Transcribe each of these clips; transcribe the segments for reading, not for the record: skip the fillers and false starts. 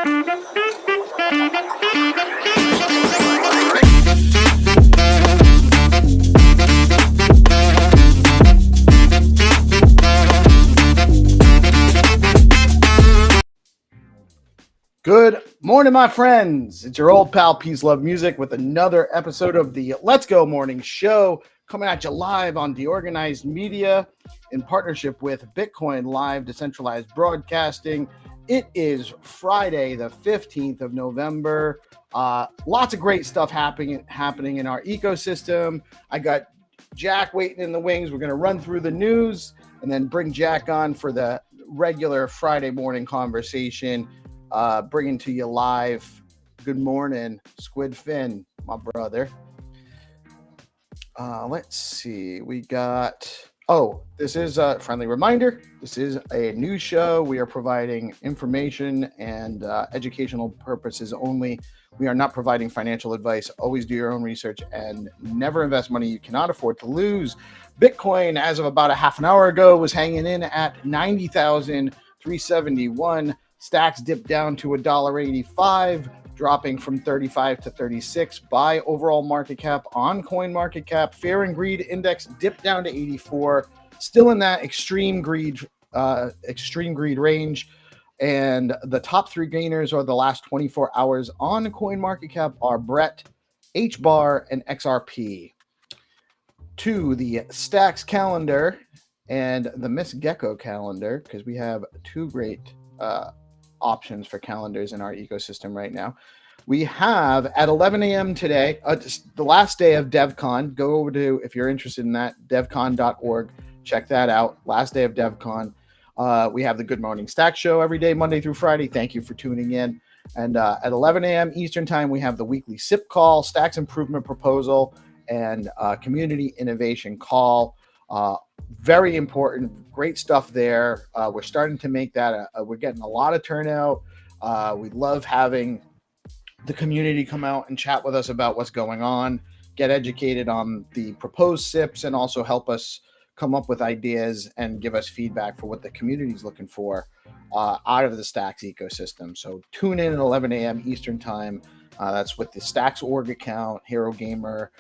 Good morning, my friends. It's your old pal PeaceLoveMusic with another episode of the Let's Go Morning Show, coming at you live on DeOrganized Media in partnership with Bitcoin Live Decentralized Broadcasting. It is Friday, the 15th of November. Lots of great stuff happening in our ecosystem. I got Jack waiting in the wings. We're going to run through the news and then bring Jack on for the regular Friday morning conversation. Bringing to you live. Good morning, Squid Finn, my brother. Let's see. We got... this is a friendly reminder. This is a news show. We are providing information and educational purposes only. We are not providing financial advice. Always do your own research and never invest money you cannot afford to lose. Bitcoin, as of about a half an hour ago, was hanging in at 90,371. Stacks dipped down to $1.85, dropping from 35 to 36 by overall market cap on coin market cap. Fear and greed index dipped down to 84, still in that extreme greed range. And the top three gainers are the last 24 hours on coin market cap are Brett, HBAR, and XRP. To the Stacks calendar and the Miss Gecko calendar, because we have two great options for calendars in our ecosystem right now. We have at 11 a.m. today, the last day of DevCon. Go over to, if you're interested in that, devcon.org. Check that out. Last day of DevCon. We have the Good Morning Stack show every day, Monday through Friday. Thank you for tuning in. And at 11 a.m. Eastern time, we have the weekly SIP call, Stacks Improvement Proposal, and Community Innovation Call. Very important, great stuff there. We're starting to make that, we're getting a lot of turnout. We love having the community come out and chat with us about what's going on, get educated on the proposed SIPs, and also help us come up with ideas and give us feedback for what the community is looking for out of the Stacks ecosystem. So tune in at 11 a.m. Eastern time. That's with the Stacks org account, Hero Gamer.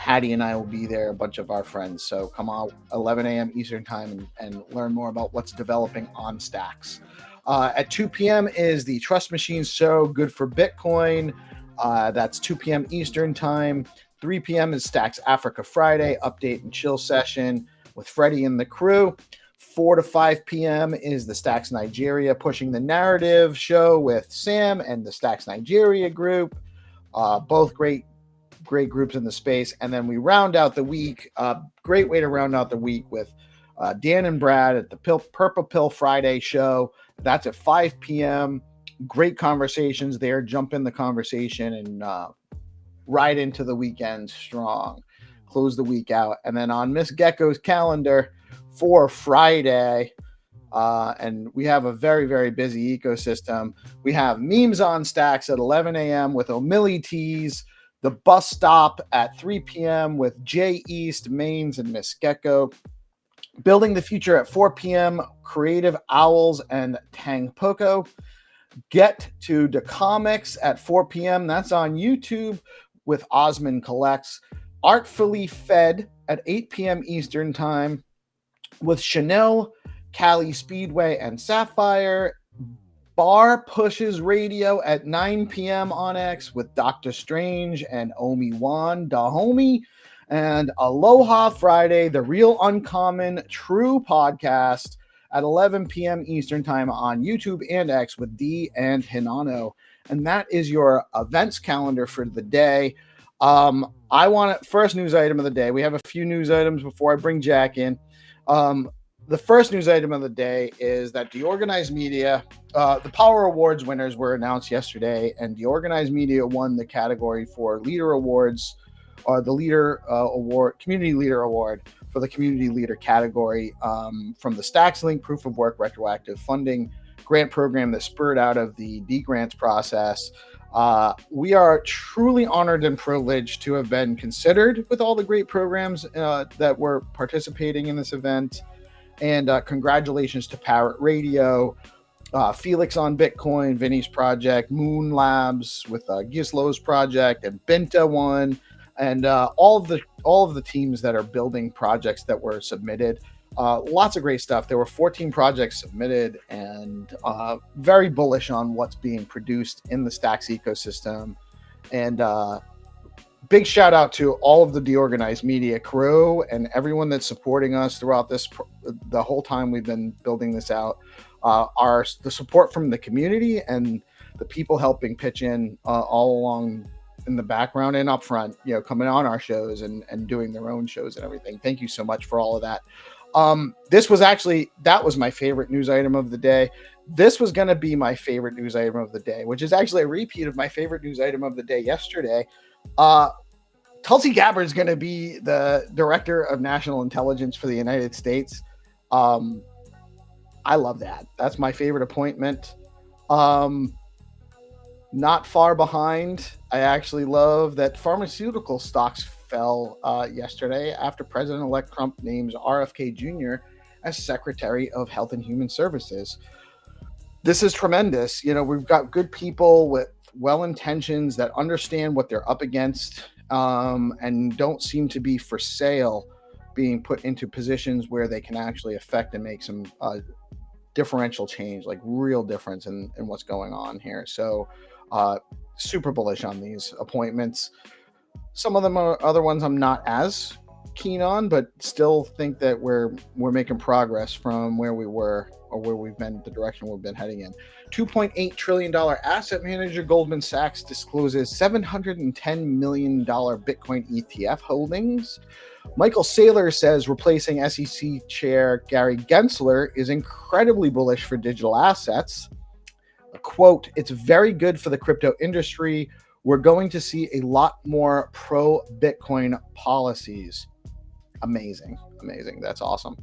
Haddy and I will be there, a bunch of our friends. So come on 11 a.m. Eastern time and learn more about what's developing on Stacks. At 2 p.m. is the Trust Machines show, Good for Bitcoin. That's 2 p.m. Eastern time. 3 p.m. is Stacks Africa Friday, update and chill session with Freddie and the crew. 4 to 5 p.m. is the Stacks Nigeria Pushing the Narrative show with Sam and the Stacks Nigeria group. Both great groups in the space. And then we round out the week, great way to round out the week with Dan and Brad at the Purple Pill Friday show. That's at 5 p.m. Great conversations there. Jump in the conversation and ride into the weekend strong. Close the week out. And then on Miss Gecko's calendar for Friday, and we have a very, very busy ecosystem. We have Memes on Stacks at 11 a.m. with O'Milly Tees. The Bus Stop at 3 p.m. with Jay East, Mains, and Miss Gecko. Building the Future at 4 p.m. Creative Owls and Tang Poco. Get to the Comics at 4 p.m. That's on YouTube with Osmond Collects. Artfully Fed at 8 p.m. Eastern time with Chanel, Cali Speedway, and Sapphire. Bar Pushes Radio at 9 p.m. on X with Dr. Strange and Omi Wan, da homie. And Aloha Friday, the Real Uncommon True podcast at 11 p.m. Eastern time on YouTube and X with Dee and Hinano. And that is your events calendar for the day. I want first news item of the day. We have a few news items before I bring Jack in. The first news item of the day is that DeOrganized Media, the Power Awards winners were announced yesterday, and DeOrganized Media won the category for Leader Awards, or the Leader Award, Community Leader Award for the Community Leader category from the StacksLink Proof of Work Retroactive Funding Grant Program that spurred out of the D grants process. We are truly honored and privileged to have been considered with all the great programs that were participating in this event. And congratulations to Parrot Radio Felix on Bitcoin, Vinny's project, Moon Labs with Gizlo's project, and Benta one, and all of the teams that are building projects that were submitted. Lots of great stuff. There were 14 projects submitted, and very bullish on what's being produced in the Stacks ecosystem. And big shout out to all of the DeOrganized media crew and everyone that's supporting us throughout the whole time we've been building this out. The support from the community and the people helping pitch in all along in the background and up front, coming on our shows and doing their own shows and everything. Thank you so much for all of that. That was my favorite news item of the day. This was going to be my favorite news item of the day, which is actually a repeat of my favorite news item of the day yesterday. Tulsi Gabbard is going to be the Director of National Intelligence for the United States. I love that. That's my favorite appointment. Not far behind, I actually love that pharmaceutical stocks fell yesterday after President-elect Trump names RFK Jr. as Secretary of Health and Human Services. This is tremendous. We've got good people with well-intentions that understand what they're up against and don't seem to be for sale being put into positions where they can actually affect and make some differential change, like real difference in what's going on here. So super bullish on these appointments. Some of them are other ones I'm not as keen on, but still think that we're making progress from where we were or where we've been, the direction we've been heading in. $2.8 trillion asset manager Goldman Sachs discloses $710 million Bitcoin ETF holdings. Michael Saylor says replacing SEC Chair Gary Gensler is incredibly bullish for digital assets. A quote, "It's very good for the crypto industry. We're going to see a lot more pro-Bitcoin policies." Amazing. That's awesome.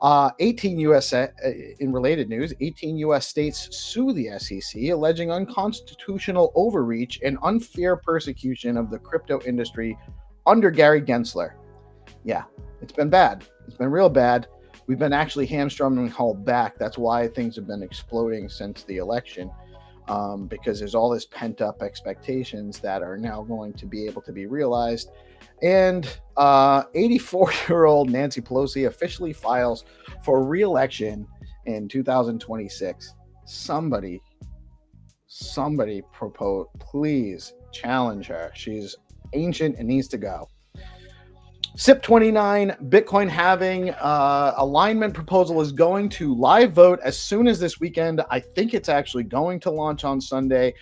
18 U.S. In related news, 18 U.S. states sue the SEC, alleging unconstitutional overreach and unfair persecution of the crypto industry under Gary Gensler. Yeah, it's been bad. It's been real bad. We've been actually hamstrung and hauled back. That's why things have been exploding since the election, because there's all this pent-up expectations that are now going to be able to be realized. And 84-year-old Nancy Pelosi officially files for re-election in 2026. Somebody propose, please challenge her. She's ancient and needs to go. SIP29 Bitcoin halving alignment proposal is going to live vote as soon as this weekend. I think it's actually going to launch on Sunday.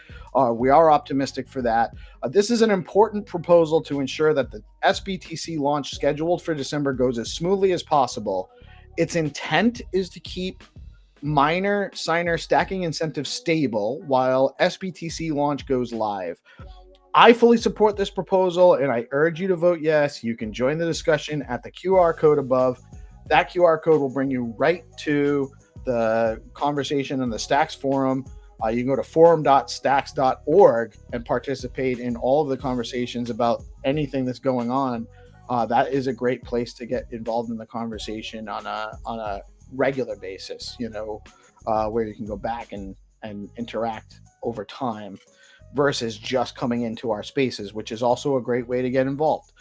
We are optimistic for that. This is an important proposal to ensure that the SBTC launch scheduled for December goes as smoothly as possible. Its intent is to keep miner signer stacking incentives stable while SBTC launch goes live. I fully support this proposal, and I urge you to vote yes. You can join the discussion at the QR code above. That QR code will bring you right to the conversation in the Stacks forum. You can go to forum.stacks.org and participate in all of the conversations about anything that's going on. That is a great place to get involved in the conversation on a regular basis, where you can go back and interact over time, versus just coming into our spaces, which is also a great way to get involved.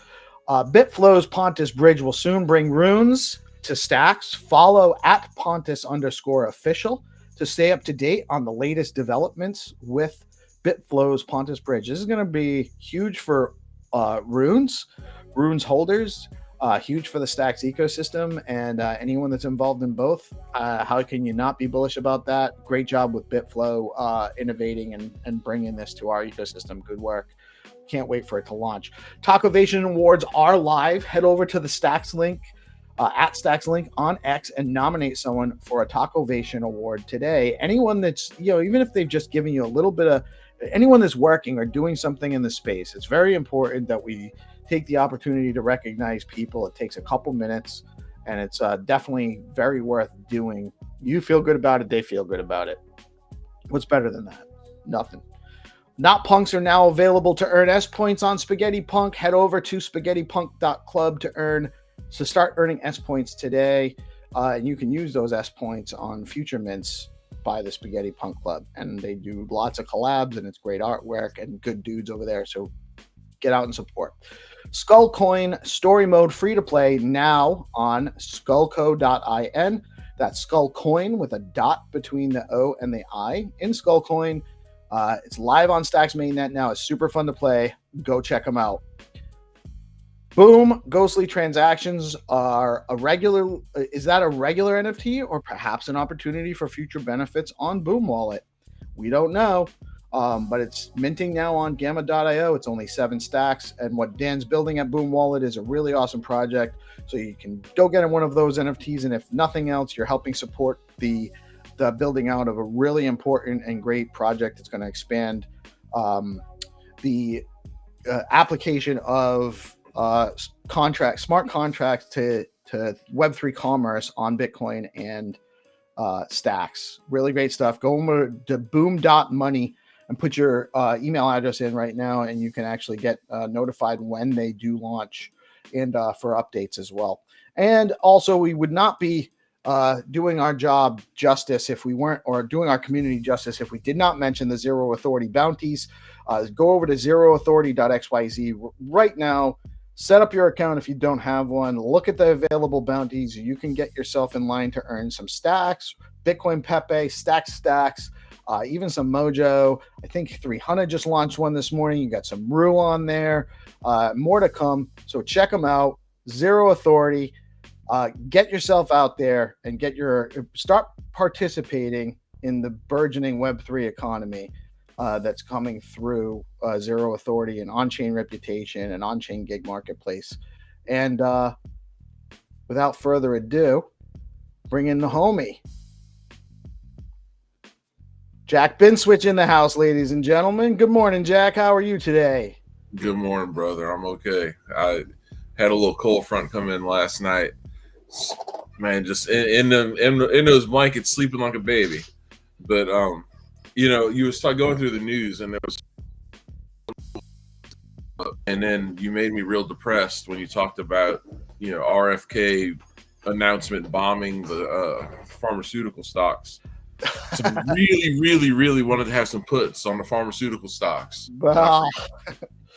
Bitflow's Pontus Bridge will soon bring runes to Stacks. Follow at Pontus_official to stay up to date on the latest developments with Bitflow's Pontus Bridge. This is going to be huge for runes holders, huge for the Stacks ecosystem, and anyone that's involved in both. How can you not be bullish about that? Great job with Bitflow innovating and bringing this to our ecosystem. Good work. Can't wait for it to launch. Tacoovation Awards are live. Head over to the Stacks link, at Stacks link on X, and nominate someone for a Tacoovation Award today. Anyone that's, even if they've just given you a little bit of, anyone that's working or doing something in the space, it's very important that we take the opportunity to recognize people. It takes a couple minutes, and it's definitely very worth doing. You feel good about it, they feel good about it. What's better than that? Nothing. Not Punks are now available to earn S points on Spaghetti Punk. Head over to spaghettipunk.club to start earning S points today, and you can use those S points on future mints by the Spaghetti Punk Club, and they do lots of collabs, and it's great artwork and good dudes over there. So get out and support. Skullcoin story mode free to play now on skullco.in. That's Skullcoin with a dot between the O and the I in Skullcoin. It's live on Stacks mainnet now. It's super fun to play. Go check them out. Boom, ghostly transactions are a regular. Is that a regular NFT or perhaps an opportunity for future benefits on Boom Wallet? We don't know, but it's minting now on Gamma.io. It's only 7 stacks, and what Dan's building at Boom Wallet is a really awesome project. So you can go get one of those NFTs, and if nothing else, you're helping support the building out of a really important and great project that's going to expand the application of smart contracts to Web3 commerce on Bitcoin and Stacks. Really great stuff. Go over to boom.money and put your email address in right now, and you can actually get notified when they do launch and for updates as well. And also, we would not be doing our job justice if we weren't, or doing our community justice if we did not mention the Zero Authority bounties. Go over to zeroauthority.xyz right now. Set up your account if you don't have one. Look at the available bounties. You can get yourself in line to earn some stacks, Bitcoin Pepe, stacks, even some Mojo. I think 300 just launched one this morning. You got some Rue on there. More to come. So check them out. Zero Authority. Get yourself out there and start participating in the burgeoning Web3 economy that's coming through Zero Authority and on-chain reputation and on-chain gig marketplace. And without further ado, bring in the homie. Jack Binswitch in the house, ladies and gentlemen. Good morning, Jack. How are you today? Good morning, brother. I'm okay. I had a little cold front come in last night. Man, just in those blankets, sleeping like a baby. But you was going through the news, and there was, and then you made me real depressed when you talked about RFK announcement bombing the pharmaceutical stocks. So really, really, really wanted to have some puts on the pharmaceutical stocks. Wow.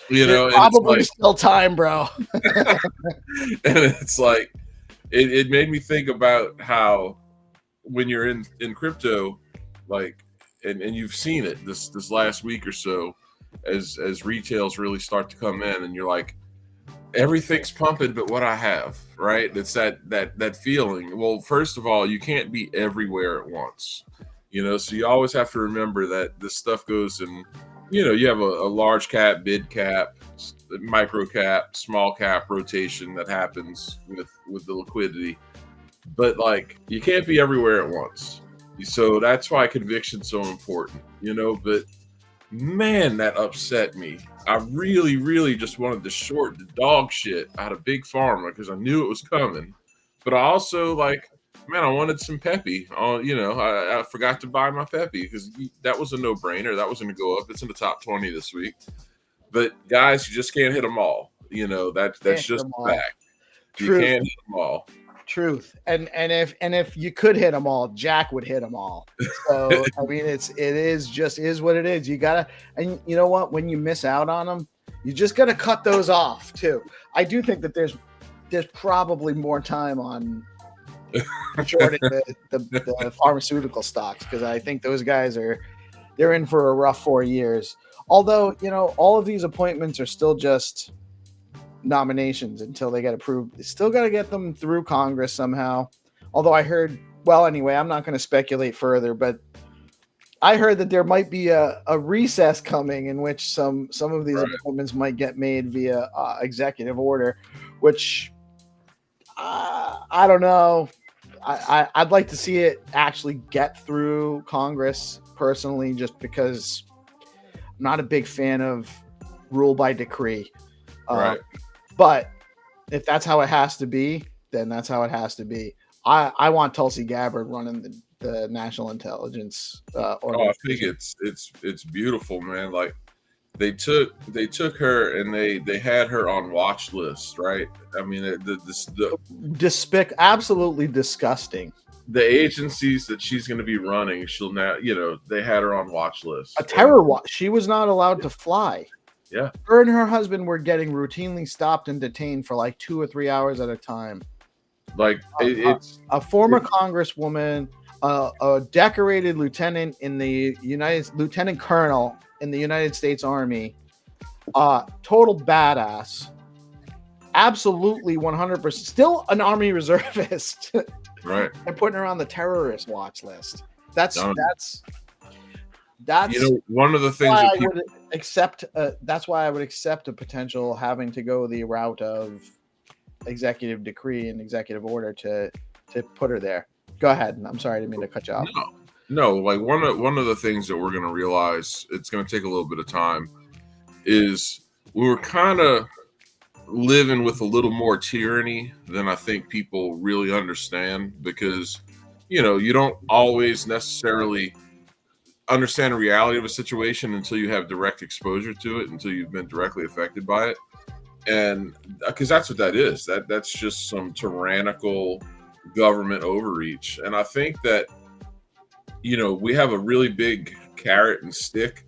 There's probably still time, bro. And it's like, it made me think about how when you're in crypto, like, and you've seen it this last week or so, as retails really start to come in, and you're like, everything's pumping but what I have, right? It's that feeling. Well, first of all, you can't be everywhere at once, so you always have to remember that this stuff goes in, you have a large cap, mid cap, micro cap, small cap rotation that happens with the liquidity, but like, you can't be everywhere at once. So that's why conviction's so important, but man, that upset me. I really, really just wanted to short the dog shit out of Big Pharma because I knew it was coming. But I also, like, man, I wanted some Pepe. I forgot to buy my Pepe because that was a no-brainer. That was going to go up. It's in the top 20 this week. But guys, you just can't hit them all. That's just a fact. You can't hit them all. Truth. And if you could hit them all, Jack would hit them all. So I mean, it is what it is. You gotta, and you know what? When you miss out on them, you just gotta cut those off too. I do think that there's probably more time on shorting the pharmaceutical stocks, because I think those guys they're in for a rough 4 years. Although all of these appointments are still just nominations until they get approved. They still got to get them through Congress somehow. Although I heard, well, anyway, I'm not going to speculate further, but I heard that there might be a recess coming in which some of these appointments might get made via executive order, which I don't know. I'd like to see it actually get through Congress personally, just because I'm not a big fan of rule by decree. Right. But if that's how it has to be, then that's how it has to be. I want Tulsi Gabbard running the National Intelligence organization. I think it's beautiful, man. Like, they took her and they had her on watch list, right? I mean, absolutely disgusting. the agencies that she's going to be running, she'll now, they had her on watch list. A terror watch. She was not allowed to fly. Yeah. Her and her husband were getting routinely stopped and detained for like 2 or 3 hours at a time. Like it's a former congresswoman, a decorated lieutenant lieutenant colonel in the United States Army, total badass, absolutely 100%, still an Army reservist. Right. They're putting her on the terrorist watch list. That's one of the things that people would accept. That's why I would accept a potential having to go the route of executive decree and executive order to put her there. Go ahead. I'm sorry, I didn't mean to cut you off. No. Like one of the things that we're going to realize, it's going to take a little bit of time, is we were kind of living with a little more tyranny than I think people really understand, because you don't always necessarily understand the reality of a situation until you have direct exposure to it, until you've been directly affected by it. And because that's what that is, that's just some tyrannical government overreach. And I think that we have a really big carrot and stick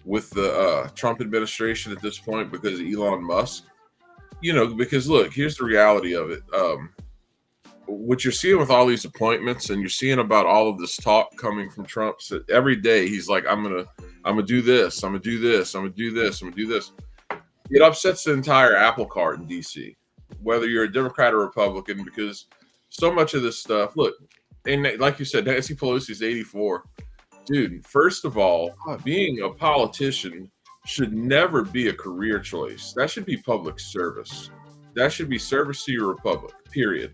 with the Trump administration at this point because of Elon Musk. Because look, here's the reality of it. What you're seeing with all these appointments, and you're seeing about all of this talk coming from Trump, so every day he's like, I'm gonna do this, I'm gonna do this, I'm gonna do this, I'm gonna do this. It upsets the entire apple cart in DC, whether you're a Democrat or Republican, because so much of this stuff, look, and like you said, Nancy Pelosi's 84. Dude, first of all, being a politician should never be a career choice. That should be public service. That should be service to your republic, period.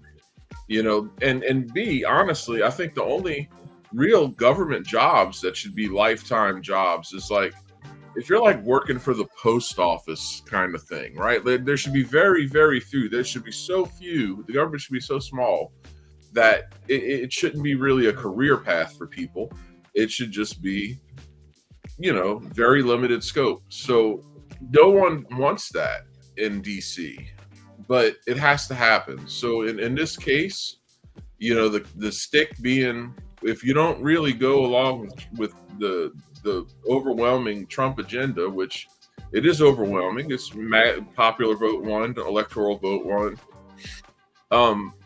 And B, honestly, I think the only real government jobs that should be lifetime jobs is like, if you're like working for the post office kind of thing, right? There should be very, very few. There should be so few. The government should be so small that it shouldn't be really a career path for people. It should just be, very limited scope. So no one wants that in DC, but it has to happen. So in this case, the stick being, if you don't really go along with the overwhelming Trump agenda, which it is overwhelming, it's popular vote won, electoral vote won.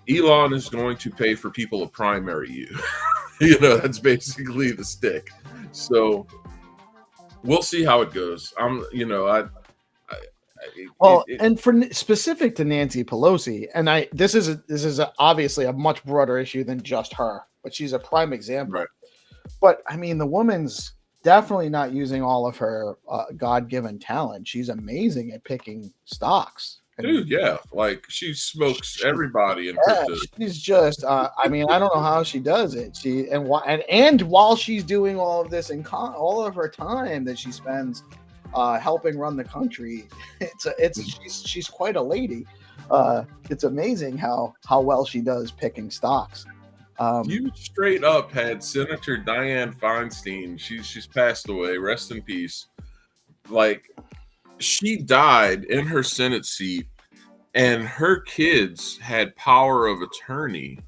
Elon is going to pay for people to primary you. That's basically the stick. So we'll see how it goes. And for specific to Nancy Pelosi, and this is obviously a much broader issue than just her, but she's a prime example. Right. But I mean, the woman's definitely not using all of her God-given talent. She's amazing at picking stocks. Dude, yeah, like she smokes everybody in crypto. She's just, I mean, I don't know how she does it. And while she's doing all of this and all of her time that she spends helping run the country, she's quite a lady. It's amazing how well she does picking stocks. You straight up had Senator Dianne Feinstein. She's passed away. Rest in peace. Like, she died in her Senate seat, and her kids had power of attorney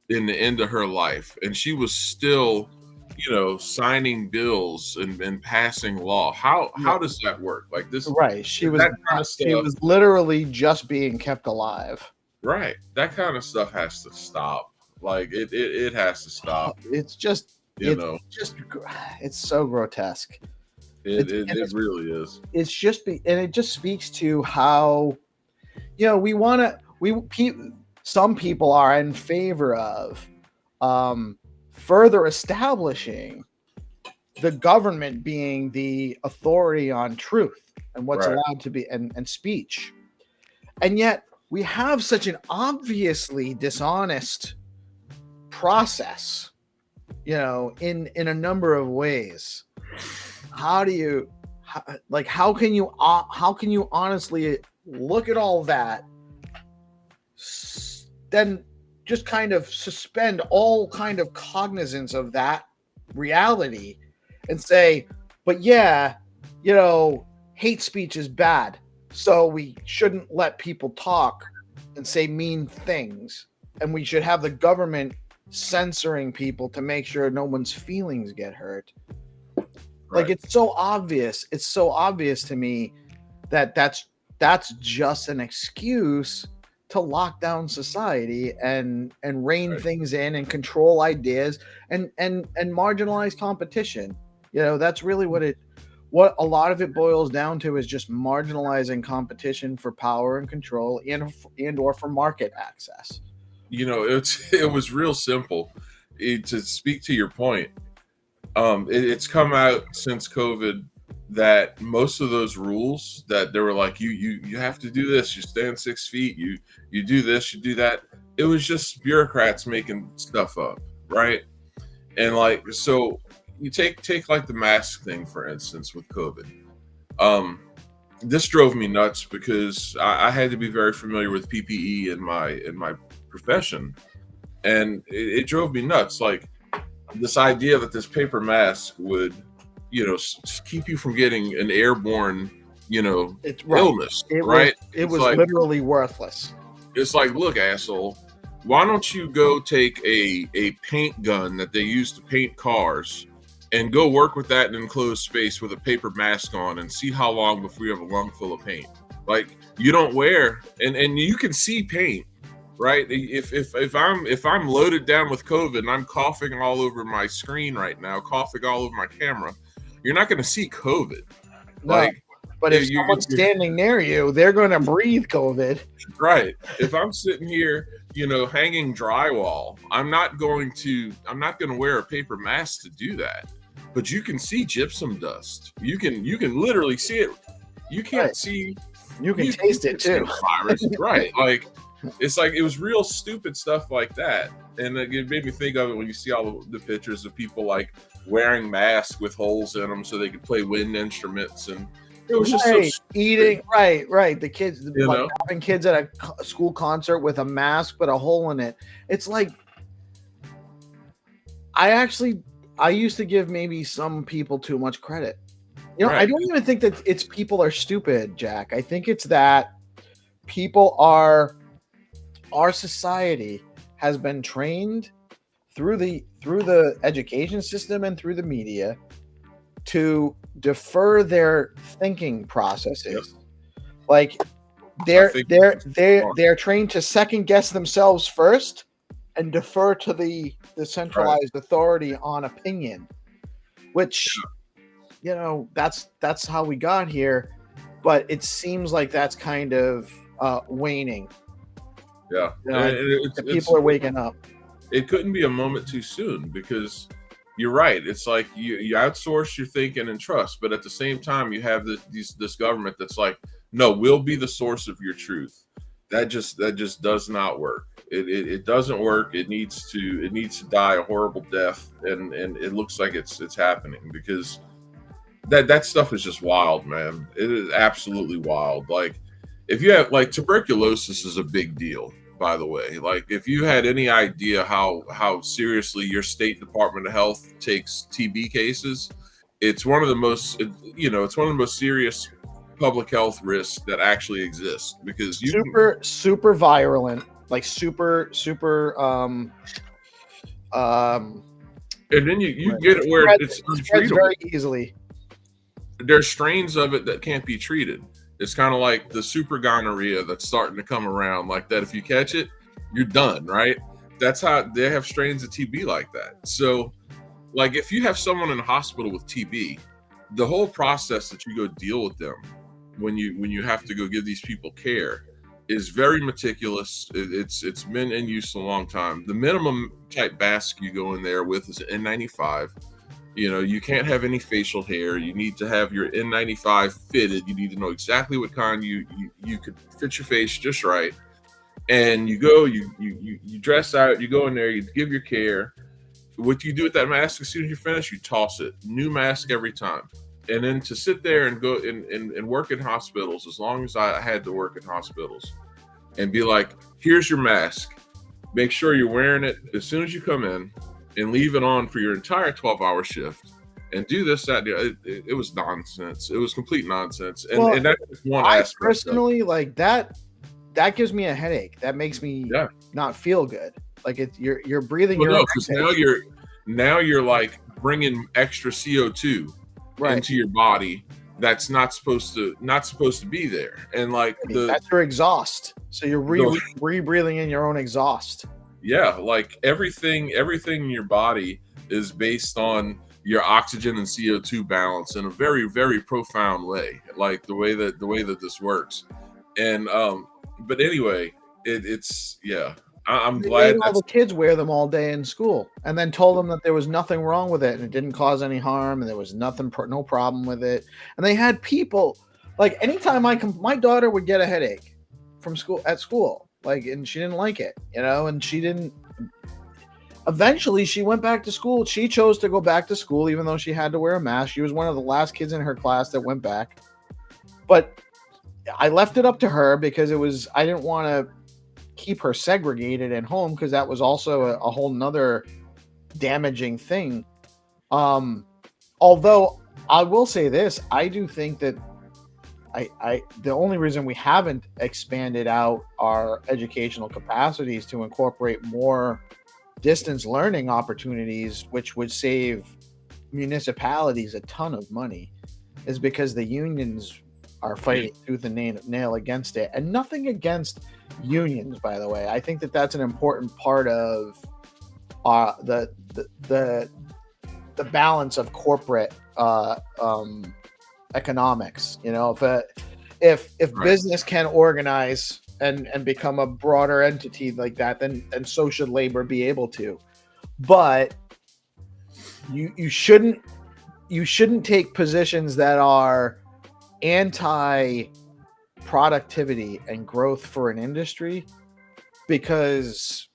in the end of her life, and she was still, signing bills and passing law. How does that work? Like this, right? She was literally just being kept alive. Right. That kind of stuff has to stop. Like it has to stop. It's just it's so grotesque. It really is. It's just it just speaks to how some people are in favor of further establishing the government being the authority on truth and what's allowed to be and speech. And yet we have such an obviously dishonest process, in a number of ways. How can you honestly look at all that, then just kind of suspend all kind of cognizance of that reality and say, but hate speech is bad, so we shouldn't let people talk and say mean things, and we should have the government censoring people to make sure no one's feelings get hurt. Right. Like, it's so obvious. It's so obvious to me that that's just an excuse to lock down society and rein things in and control ideas and marginalize competition. You know, that's really what a lot of it boils down to, is just marginalizing competition for power and control and or for market access. You know, it was real simple. To speak to your point, it's come out since COVID that most of those rules that they were like, you have to do this, you stand 6 feet, you do this, you do that. It was just bureaucrats making stuff up, right? And like, so you take like the mask thing, for instance, with COVID. This drove me nuts because I had to be very familiar with PPE in my profession, and it drove me nuts. Like, this idea that this paper mask would, you know, keep you from getting an airborne, you know, illness, right? It was like, literally worthless. It's like, look, asshole, why don't you go take a paint gun that they use to paint cars and go work with that in an enclosed space with a paper mask on and see how long before you have a lung full of paint. Like, you don't wear, and you can see paint, right? If I'm loaded down with COVID and I'm coughing all over my screen right now, coughing all over my camera, you're not going to see COVID. No, like, but if someone's standing near you, they're going to breathe COVID. Right. If I'm sitting here, you know, hanging drywall, I'm not going to wear a paper mask to do that. But you can see gypsum dust. You can literally see it. You can't see. You can taste it too. Virus, right? Like, it's like, it was real stupid stuff like that, and it made me think of it when you see all the pictures of people like wearing masks with holes in them so they could play wind instruments, and it was just so eating. Right. The kids, like, having kids at a school concert with a mask but a hole in it. It's like, I used to give maybe some people too much credit. You know, I don't even think that it's people are stupid, Jack. I think it's that our society has been trained through the education system and through the media to defer their thinking processes. Like, they're trained to second guess themselves first and defer to the centralized authority on opinion, which, you know, that's how we got here. But it seems like that's kind of waning. Yeah, you know, people are waking up. It couldn't be a moment too soon, because you're right. It's like you outsource your thinking and trust, but at the same time, you have this government that's like, no, we'll be the source of your truth. That just does not work. It doesn't work. It needs to die a horrible death, and it looks like it's happening, because that stuff is just wild, man. It is absolutely wild. Like, if you have, like, tuberculosis is a big deal, by the way. Like, if you had any idea how seriously your state Department of Health takes TB cases, it's one of the most serious public health risks that actually exist, because super virulent, like super and then you get it where it's untreatable very easily. There's strains of it that can't be treated. It's kind of like the super gonorrhea that's starting to come around, like that. If you catch it, you're done, right? That's how they have strains of TB like that. So, like, if you have someone in the hospital with TB, the whole process that you go deal with them when you have to go give these people care is very meticulous. It's been in use a long time. The minimum type mask you go in there with is an N95. You know, you can't have any facial hair. You need to have your N95 fitted. You need to know exactly what kind you could fit your face just right. And you go, you dress out, you go in there, you give your care. What you do with that mask, as soon as you finish, you toss it. New mask every time. And then to sit there and go and work in hospitals, as long as I had to work in hospitals, and be like, here's your mask. Make sure you're wearing it as soon as you come in, and leave it on for your entire 12-hour shift, and do this, that. It was nonsense. It was complete nonsense. And that's one aspect. Personally, like that gives me a headache. That makes me not feel good. Like you're breathing Well, your no, own because exhale. now you're like bringing extra CO2 Right. into your body that's not supposed to be there. And like That's your exhaust. So you're the re-breathing in your own exhaust. yeah, like everything in your body is based on your oxygen and CO2 balance in a very, very profound way, like the way that this works. And but anyway, it's yeah, I'm They made glad all that's the kids wear them all day in school, and then told them that there was nothing wrong with it, and it didn't cause any harm, and there was no problem with it. And they had people like anytime my daughter would get a headache from school, like, and she didn't like it, and she didn't. Eventually, she went back to school. She chose to go back to school, even though she had to wear a mask. She was one of the last kids in her class that went back, but I left it up to her because I didn't want to keep her segregated at home because that was also a whole nother damaging thing. Although I will say this, I do think that the only reason we haven't expanded out our educational capacities to incorporate more distance learning opportunities, which would save municipalities a ton of money, is because the unions are fighting tooth and nail against it. And nothing against unions, by the way. I think that that's an important part of the balance of corporate economics. If right. business can organize and become a broader entity like that, then so should labor be able to. But you shouldn't take positions that are anti productivity and growth for an industry, because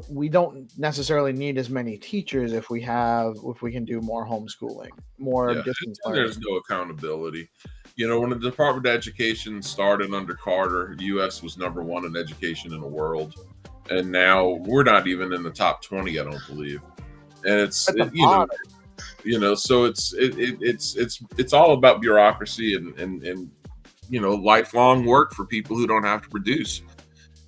we don't necessarily need as many teachers if we can do more homeschooling, more distance learning. There's no accountability. When the Department of Education started under Carter, the U.S. was number 1 in education in the world, and now we're not even in the top 20. I don't believe, and it's so it's all about bureaucracy and lifelong work for people who don't have to produce.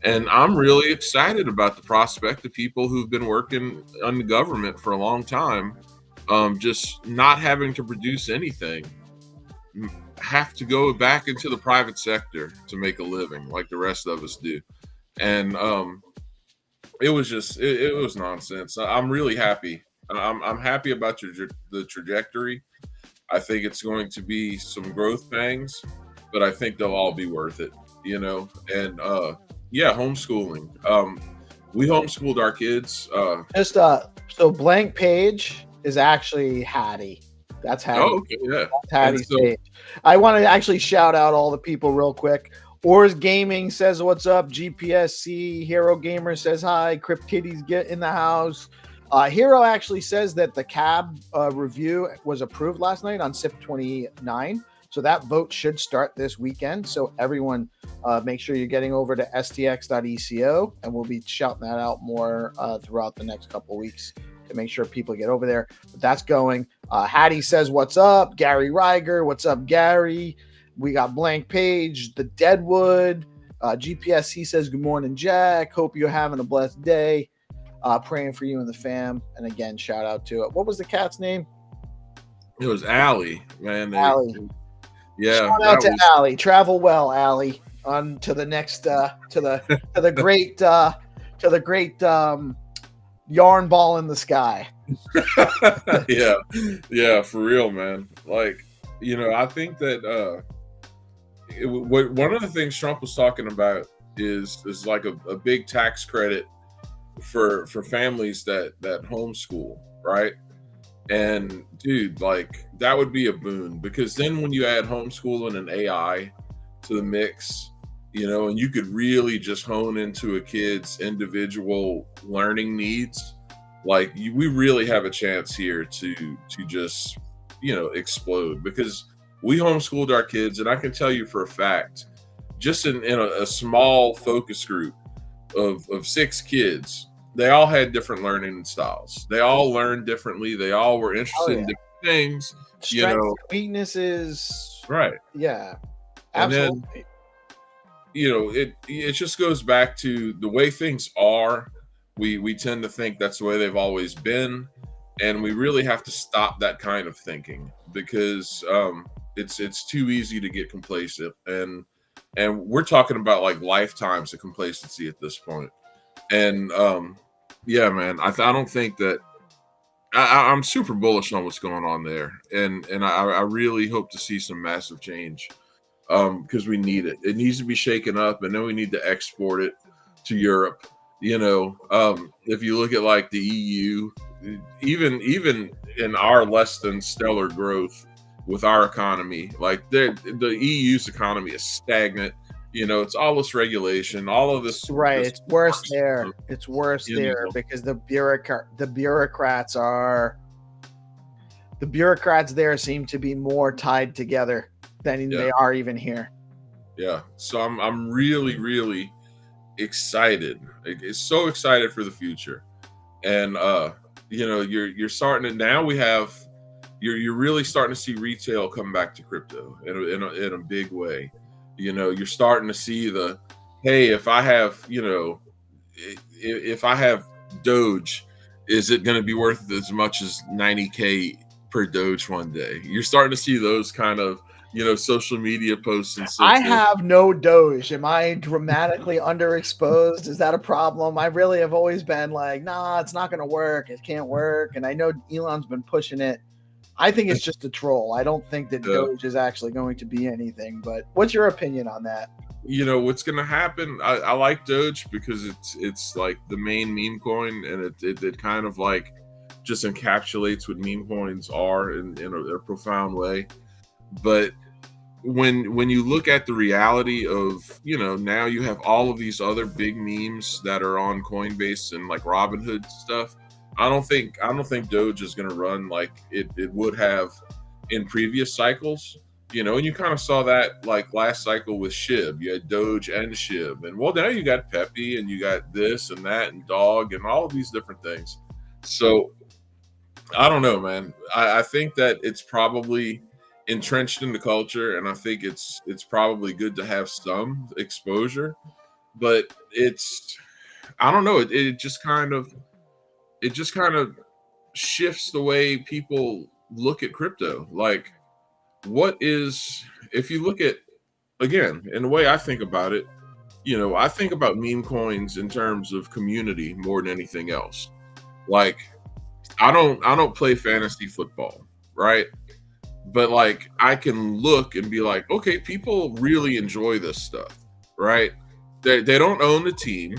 And I'm really excited about the prospect of people who've been working on the government for a long time, just not having to produce anything, have to go back into the private sector to make a living like the rest of us do. And it was nonsense. I'm really happy. I'm happy about the trajectory. I think it's going to be some growth pangs, but I think they'll all be worth it, and homeschooling. We homeschooled our kids. So blank page is actually Haddy. That's Haddy. Oh, okay, yeah. That's Haddy's page. I want to actually shout out all the people real quick. Ors Gaming says what's up. GPSC Hero Gamer says hi. Crypt Kitties get in the house. Hero actually says that the cab review was approved last night on SIP 29. So that vote should start this weekend. So everyone, make sure you're getting over to stx.eco, and we'll be shouting that out more throughout the next couple of weeks to make sure people get over there. But that's going. Haddy says, what's up? Gary Reiger, what's up, Gary? We got Blank Page, the Deadwood. GPSC says, good morning, Jack. Hope you're having a blessed day. Praying for you and the fam. And again, shout out to it. What was the cat's name? It was Allie, man. Allie. Yeah. Shout out to Allie. Travel well, Allie. On to the next to the great yarn ball in the sky. Yeah, for real, man. Like, I think that one of the things Trump was talking about is like a big tax credit for families that homeschool, right? And dude, like that would be a boon, because then when you add homeschooling and AI to the mix, and you could really just hone into a kid's individual learning needs, like we really have a chance here to just explode, because we homeschooled our kids, and I can tell you for a fact, just in a small focus group of 6 kids, they all had different learning styles. They all learned differently. They all were interested in different things. Strengths, weaknesses. Right. Yeah. Absolutely. And then, it just goes back to the way things are We tend to think that's the way they've always been, and we really have to stop that kind of thinking, because it's too easy to get complacent, and we're talking about like lifetimes of complacency at this point. And yeah, man, I don't think that I'm super bullish on what's going on there, and I really hope to see some massive change, because we need it. It needs to be shaken up, and then we need to export it to Europe. If you look at like the EU, even in our less than stellar growth with our economy, like the EU's economy is stagnant. It's all this regulation, all of this. Right. This it's worse there. It's worse there because the bureaucrats there seem to be more tied together than they are even here. Yeah. So I'm really, really excited. It's so excited for the future. And you're starting to, now we have, you're really starting to see retail come back to crypto in a big way. You're starting to see hey, if I have, if I have Doge, is it going to be worth as much as 90K per Doge one day? You're starting to see those kind of, social media posts and stuff. I have no Doge. Am I dramatically underexposed? Is that a problem? I really have always been like, nah, it's not going to work. It can't work. And I know Elon's been pushing it. I think it's just a troll. I don't think that Doge is actually going to be anything. But what's your opinion on that? What's going to happen? I like Doge because it's like the main meme coin, and it kind of like just encapsulates what meme coins are in a profound way. But when you look at the reality of, now you have all of these other big memes that are on Coinbase and like Robinhood stuff. I don't think Doge is going to run like it would have in previous cycles, and you kind of saw that like last cycle with SHIB. You had Doge and SHIB, and well, now you got Pepe and you got this and that and Dog and all of these different things. So I don't know, man. I think that it's probably entrenched in the culture, and I think it's probably good to have some exposure, but I don't know. It just kind of shifts the way people look at crypto. Like, if you look at, again, in the way I think about it, I think about meme coins in terms of community more than anything else. Like, I don't play fantasy football, right? But like, I can look and be like, okay, people really enjoy this stuff, right? They don't own the team.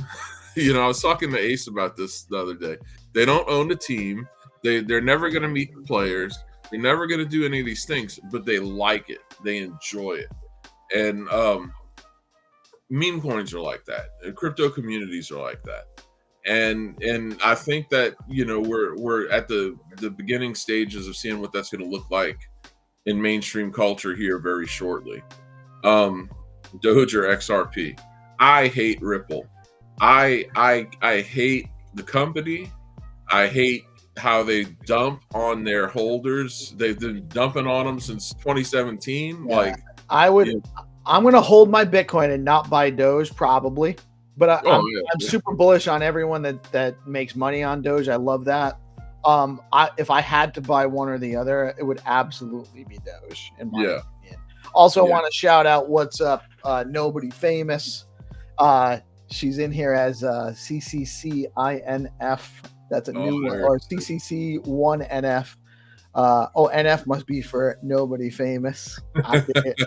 I was talking to Ace about this the other day. They don't own the team. They're never going to meet the players. They're never going to do any of these things, but they like it. They enjoy it. And meme coins are like that. And crypto communities are like that. And I think that, we're at the beginning stages of seeing what that's going to look like in mainstream culture here very shortly. Doge or XRP. I hate Ripple. I hate the company. I hate how they dump on their holders. They've been dumping on them since 2017. Yeah. Like, I'm going to hold my Bitcoin and not buy Doge probably, but I'm super bullish on everyone that makes money on Doge. I love that. If I had to buy one or the other, it would absolutely be Doge in my opinion. Also, want to shout out what's up, Nobody Famous. She's in here as CCCINF. That's a new one, or CCC1NF. NF must be for Nobody Famous. I get it.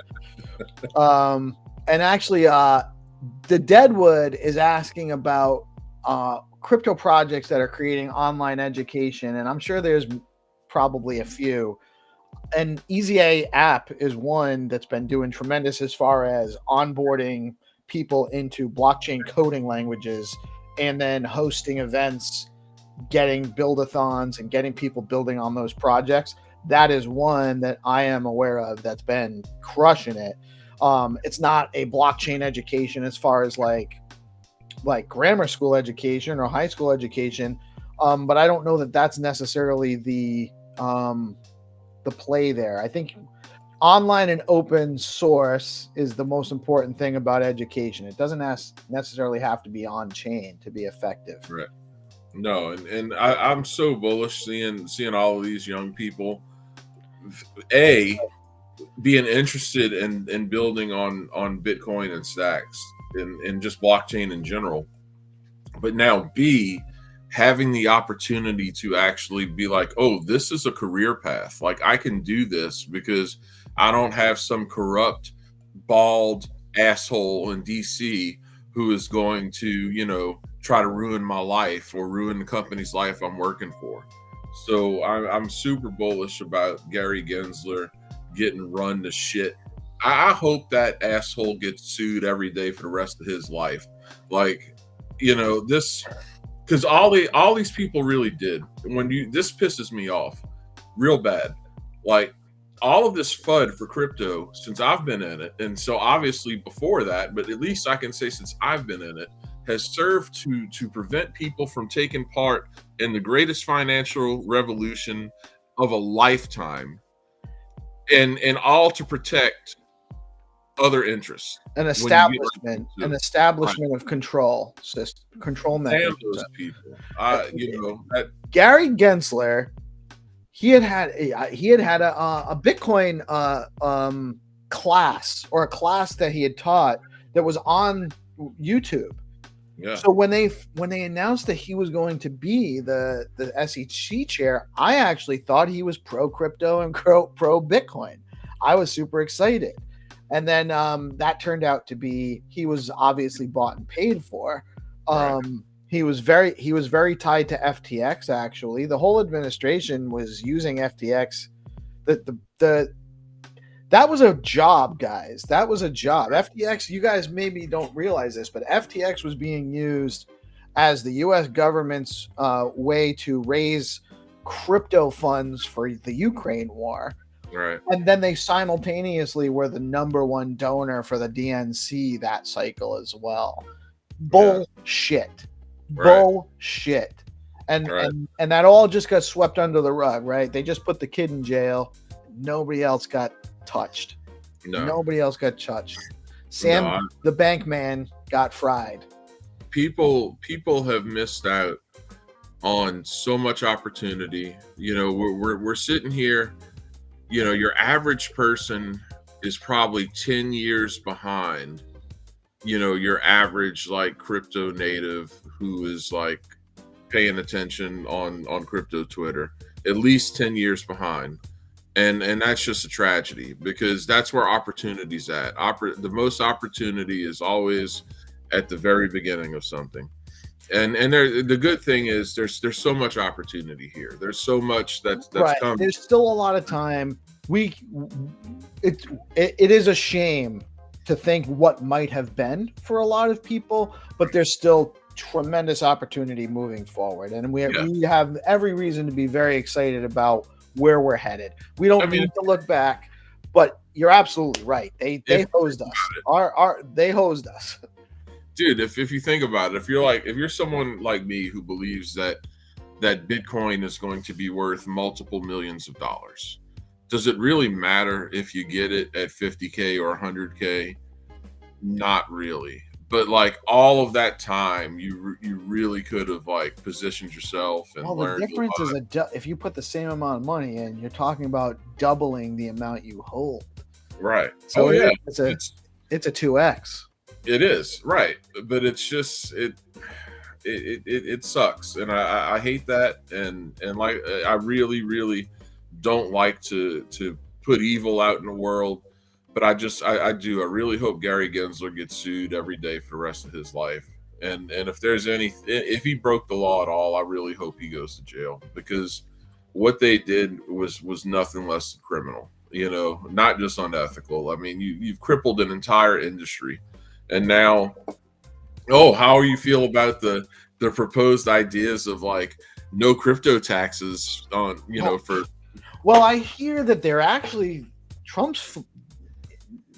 And actually, the Deadwood is asking about crypto projects that are creating online education, and I'm sure there's probably a few. And EasyA app is one that's been doing tremendous as far as onboarding people into blockchain coding languages and then hosting events, getting build-a-thons and getting people building on those projects. That is one that I am aware of that's been crushing it. It's not a blockchain education as far as like grammar school education or high school education, but I don't know that that's necessarily the play there. I think online and open source is the most important thing about education. It doesn't necessarily have to be on chain to be effective. Right. No, and I'm so bullish seeing all of these young people being interested in building on Bitcoin and stacks and just blockchain in general. But now B, having the opportunity to actually be like, oh, this is a career path. Like I can do this because I don't have some corrupt, bald asshole in DC who is going to, try to ruin my life or ruin the company's life I'm working for. So I'm super bullish about Gary Gensler getting run to shit. I hope that asshole gets sued every day for the rest of his life. Like, this, because all these people really did. This pisses me off real bad. Like all of this FUD for crypto since I've been in it, and so obviously before that, but at least I can say since I've been in it, has served to prevent people from taking part in the greatest financial revolution of a lifetime, and all to protect other interests. An establishment of control mechanisms. Damn those people. Gary Gensler, he had a Bitcoin class, or a class that he had taught that was on YouTube. Yeah. So when they announced that he was going to be the SEC chair, I actually thought he was pro crypto and pro Bitcoin. I was super excited. And then that turned out to be, he was obviously bought and paid for. Right. He was very tied to FTX. Actually, the whole administration was using FTX. That was a job, guys. That was a job. FTX, you guys maybe don't realize this, but FTX was being used as the U.S. government's way to raise crypto funds for the Ukraine war. Right. And then they simultaneously were the number one donor for the DNC that cycle as well. Bullshit. Right. Bullshit. And that all just got swept under the rug, right? They just put the kid in jail. Nobody else got touched. No. Nobody else got touched. Sam, the bank man, got fried. People have missed out on so much opportunity. We're sitting here. Your average person is probably 10 years behind, your average like crypto native who is like paying attention on crypto Twitter, at least 10 years behind. And that's just a tragedy, because that's where opportunity's at. The most opportunity is always at the very beginning of something. And the good thing is there's so much opportunity here. There's so much that's right. coming. There's still a lot of time. It is a shame to think what might have been for a lot of people, but there's still tremendous opportunity moving forward, and we have every reason to be very excited about where we're headed. We don't need to look back, but you're absolutely right. They hosed us. They hosed us. Dude, if you think about it, if you're someone like me who believes that Bitcoin is going to be worth multiple millions of dollars, does it really matter if you get it at 50K or 100K? Not really. But like all of that time, you really could have like positioned yourself and learned. The difference is if you put the same amount of money in, you're talking about doubling the amount you hold. Right. So it's a 2x. It is, right, but it's just it sucks, and I hate that, and like I really don't like to put evil out in the world, but I really hope Gary Gensler gets sued every day for the rest of his life, and if he broke the law at all, I really hope he goes to jail, because what they did was nothing less than criminal, not just unethical. I mean, you've crippled an entire industry. And now, how you feel about the proposed ideas of like no crypto taxes on, for. Well, I hear that they're actually Trump's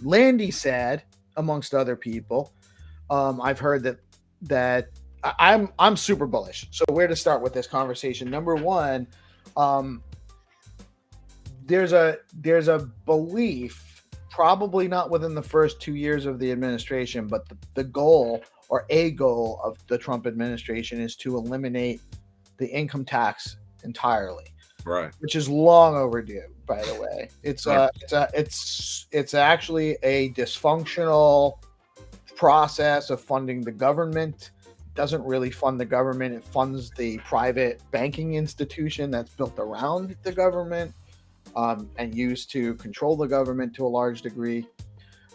Landy said, amongst other people. I've heard that I'm super bullish. So where to start with this conversation? Number one, there's a belief, probably not within the first 2 years of the administration, but the goal or a goal of the Trump administration is to eliminate the income tax entirely, Right. which is long overdue, by the way. It's actually a dysfunctional process of funding the government. It doesn't really fund the government. It funds the private banking institution that's built around the government, and used to control the government to a large degree.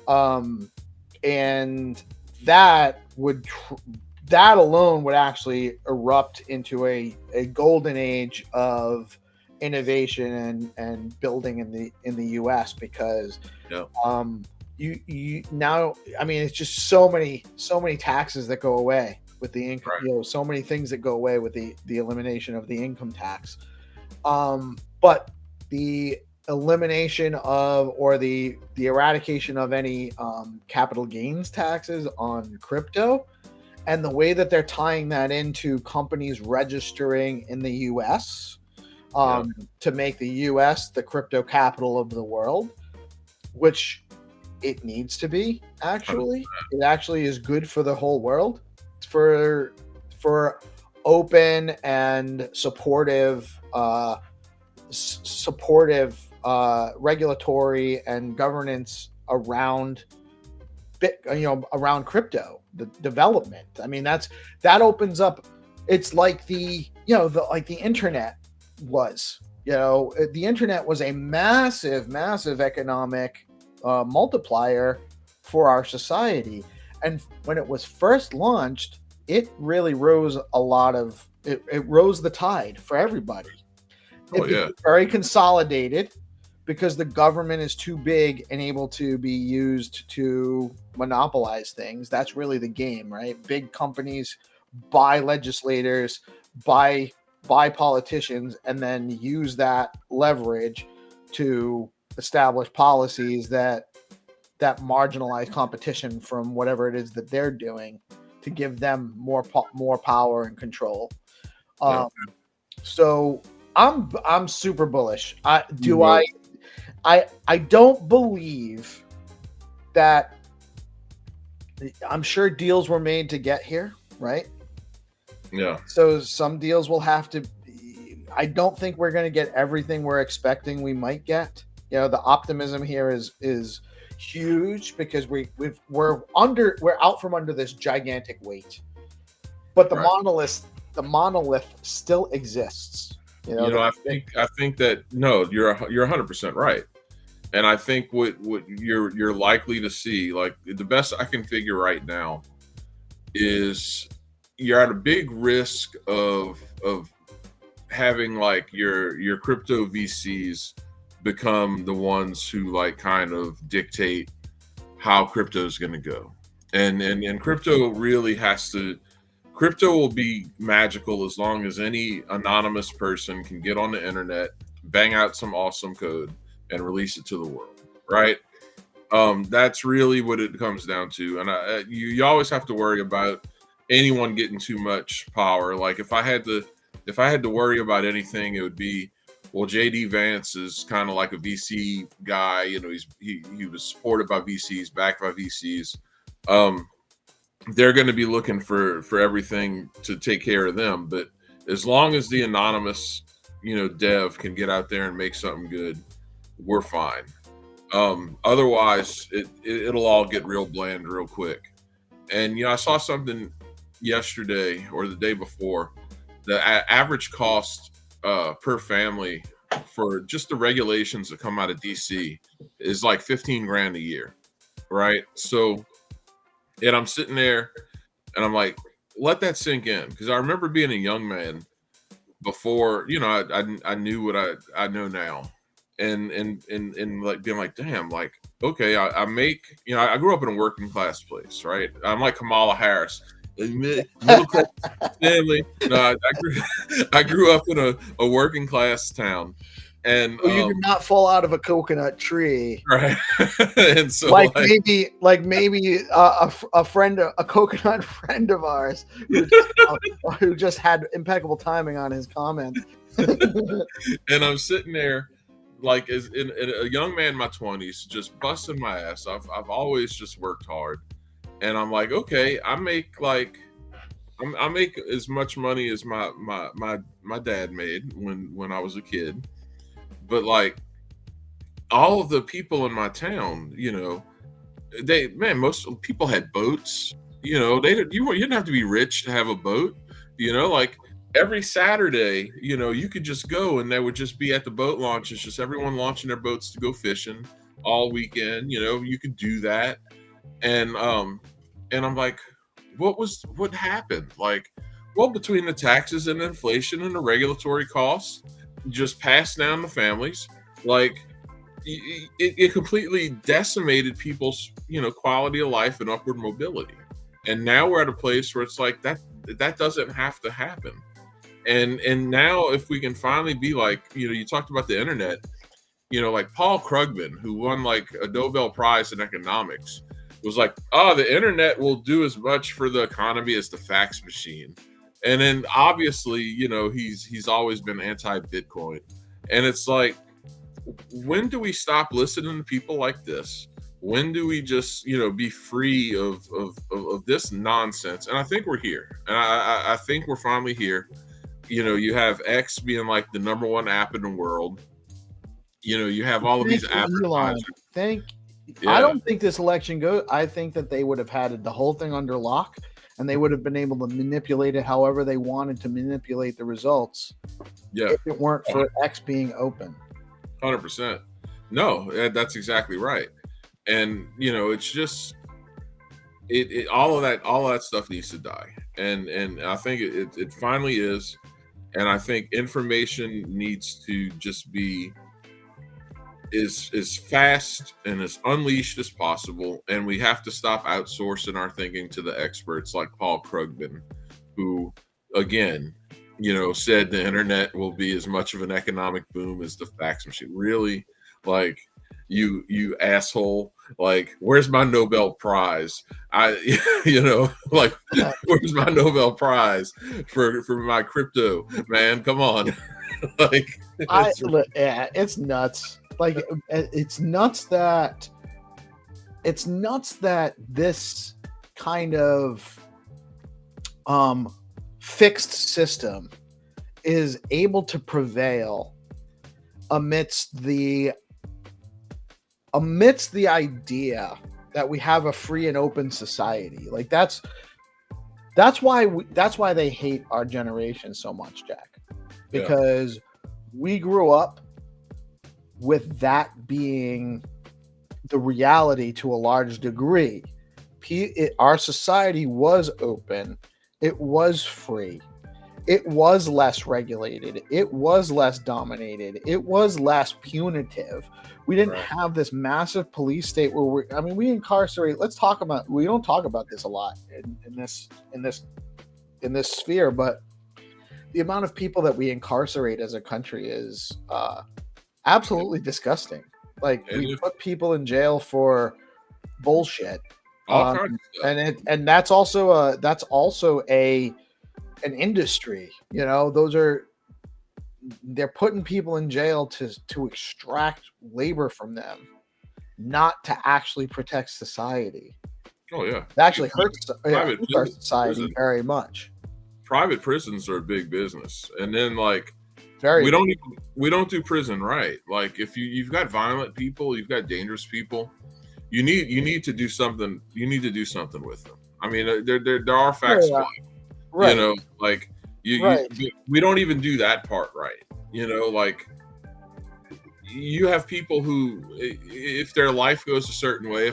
And that alone would actually erupt into a golden age of innovation and building in the US, because you now, I mean, it's just so many taxes that go away with the income, right. So many things that go away with the elimination of the income tax. But the elimination of, or the eradication of any capital gains taxes on crypto, and the way that they're tying that into companies registering in the US to make the US the crypto capital of the world, which it needs to be. Actually, it actually is good for the whole world, for open and supportive regulatory and governance around around crypto, the development. I mean, that opens up. It's like the internet was. The internet was a massive economic multiplier for our society, and when it was first launched, it really rose it rose the tide for everybody. It became very consolidated because the government is too big and able to be used to monopolize things. That's really the game, right? Big companies buy legislators, buy politicians, and then use that leverage to establish policies that marginalize competition from whatever it is that they're doing, to give them more power and control. So I'm super bullish. I don't believe that. I'm sure deals were made to get here, right? Yeah. So some deals will have to. I don't think we're going to get everything we're expecting we might get. The optimism here is huge, because we're out from under this gigantic weight, but the monolith still exists. I think that you're 100% right, and I think what you're likely to see, like the best I can figure right now, is you're at a big risk of having like your crypto VCs become the ones who like kind of dictate how crypto is going to go, and crypto really has to. Crypto will be magical as long as any anonymous person can get on the internet, bang out some awesome code, and release it to the world, right? That's really what it comes down to. And you always have to worry about anyone getting too much power. Like if I had to worry about anything, it would be, well, JD Vance is kind of like a VC guy. He was supported by VCs, backed by VCs. They're going to be looking for everything to take care of them. But as long as the anonymous, dev can get out there and make something good, we're fine. Otherwise, it'll all get real bland real quick. And, I saw something yesterday or the day before. The average cost per family for just the regulations that come out of DC is like $15,000 a year, right? So, and I'm sitting there and I'm like, let that sink in, because I remember being a young man before, I knew what I know now, and like being like, damn, like, okay, I make, I grew up in a working class place, right? I'm like Kamala Harris. Middle class family. No, I grew up in a working class town, and you did not fall out of a coconut tree, right? And so, maybe a friend, a coconut friend of ours, who just had impeccable timing on his comment. And I'm sitting there, like, as a young man in my 20s, just busting my ass. I've always just worked hard. And I'm like, okay, I make like I make as much money as my dad made when I was a kid, but like all of the people in my town, most people had boats. You didn't have to be rich to have a boat. Like every Saturday, you could just go and they would just be at the boat launches, just everyone launching their boats to go fishing all weekend. You could do that, and I'm like, what happened? Like, well, between the taxes and inflation and the regulatory costs, just passed down to families, like it completely decimated people's quality of life and upward mobility. And now we're at a place where it's like that doesn't have to happen. And now if we can finally be like, you talked about the internet, like Paul Krugman, who won like a Nobel Prize in economics, was like, oh, the internet will do as much for the economy as the fax machine. And then obviously, he's always been anti-Bitcoin. And it's like, when do we stop listening to people like this? When do we just, be free of this nonsense? And I think we're here. And I think we're finally here. You have X being like the number one app in the world. You have all of these advertisers. I don't think this election goes. I think that they would have had the whole thing under lock, and they would have been able to manipulate it however they wanted to manipulate the results. Yeah, if it weren't for X being open. 100%. No, that's exactly right. And it's just all of that stuff needs to die. And I think it finally is. And I think information needs to just be as fast and as unleashed as possible. And we have to stop outsourcing our thinking to the experts like Paul Krugman, who, again, said the internet will be as much of an economic boom as the fax machine. Really? Like, you asshole. Like, where's my Nobel Prize? Like, where's my Nobel Prize for my crypto, man? Come on. Like, it's nuts. Like, it's nuts that this kind of fixed system is able to prevail amidst the idea that we have a free and open society. Like that's why they hate our generation so much, Jack, because we grew up with that being the reality to a large degree. Our society was open. It was free. It was less regulated. It was less dominated. It was less punitive. We didn't have this massive police state where we incarcerate. We don't talk about this a lot in this sphere, but the amount of people that we incarcerate as a country is absolutely disgusting. Like, we put people in jail for bullshit. And that's also an industry. They're putting people in jail to extract labor from them, not to actually protect society. Oh yeah, it actually hurts our society very much. Private prisons are a big business, and then like we don't do prison right. Like, if you've got violent people, you've got dangerous people, you need to do something. You need to do something with them. I mean, there are facts. Right. Like we don't even do that part right. Like, you have people who, if their life goes a certain way,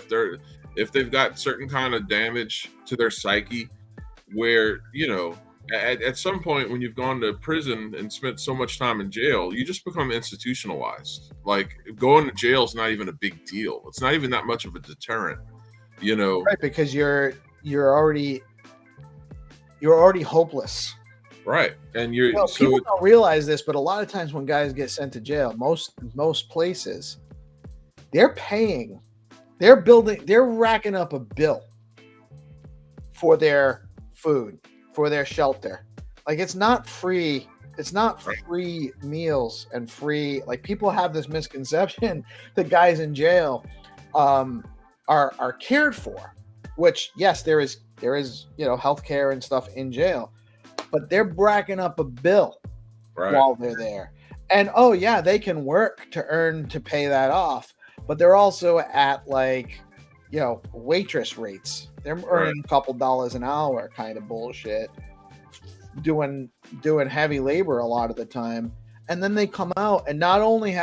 if they've got certain kind of damage to their psyche, where at some point when you've gone to prison and spent so much time in jail, you just become institutionalized. Like, going to jail is not even a big deal. It's not even that much of a deterrent. Right, because you're already hopeless. Right. And people don't realize this, but a lot of times when guys get sent to jail, most places, they're racking up a bill for their food, for their shelter. Like, it's not free. It's not free meals and free. Like, people have this misconception that guys in jail are cared for, which, yes, there is there is, healthcare and stuff in jail, but they're bracking up a bill while they're there. And oh yeah, they can work to pay that off, but they're also at like, waitress rates. They're earning a couple dollars an hour kind of bullshit, doing heavy labor a lot of the time. And then they come out, and not only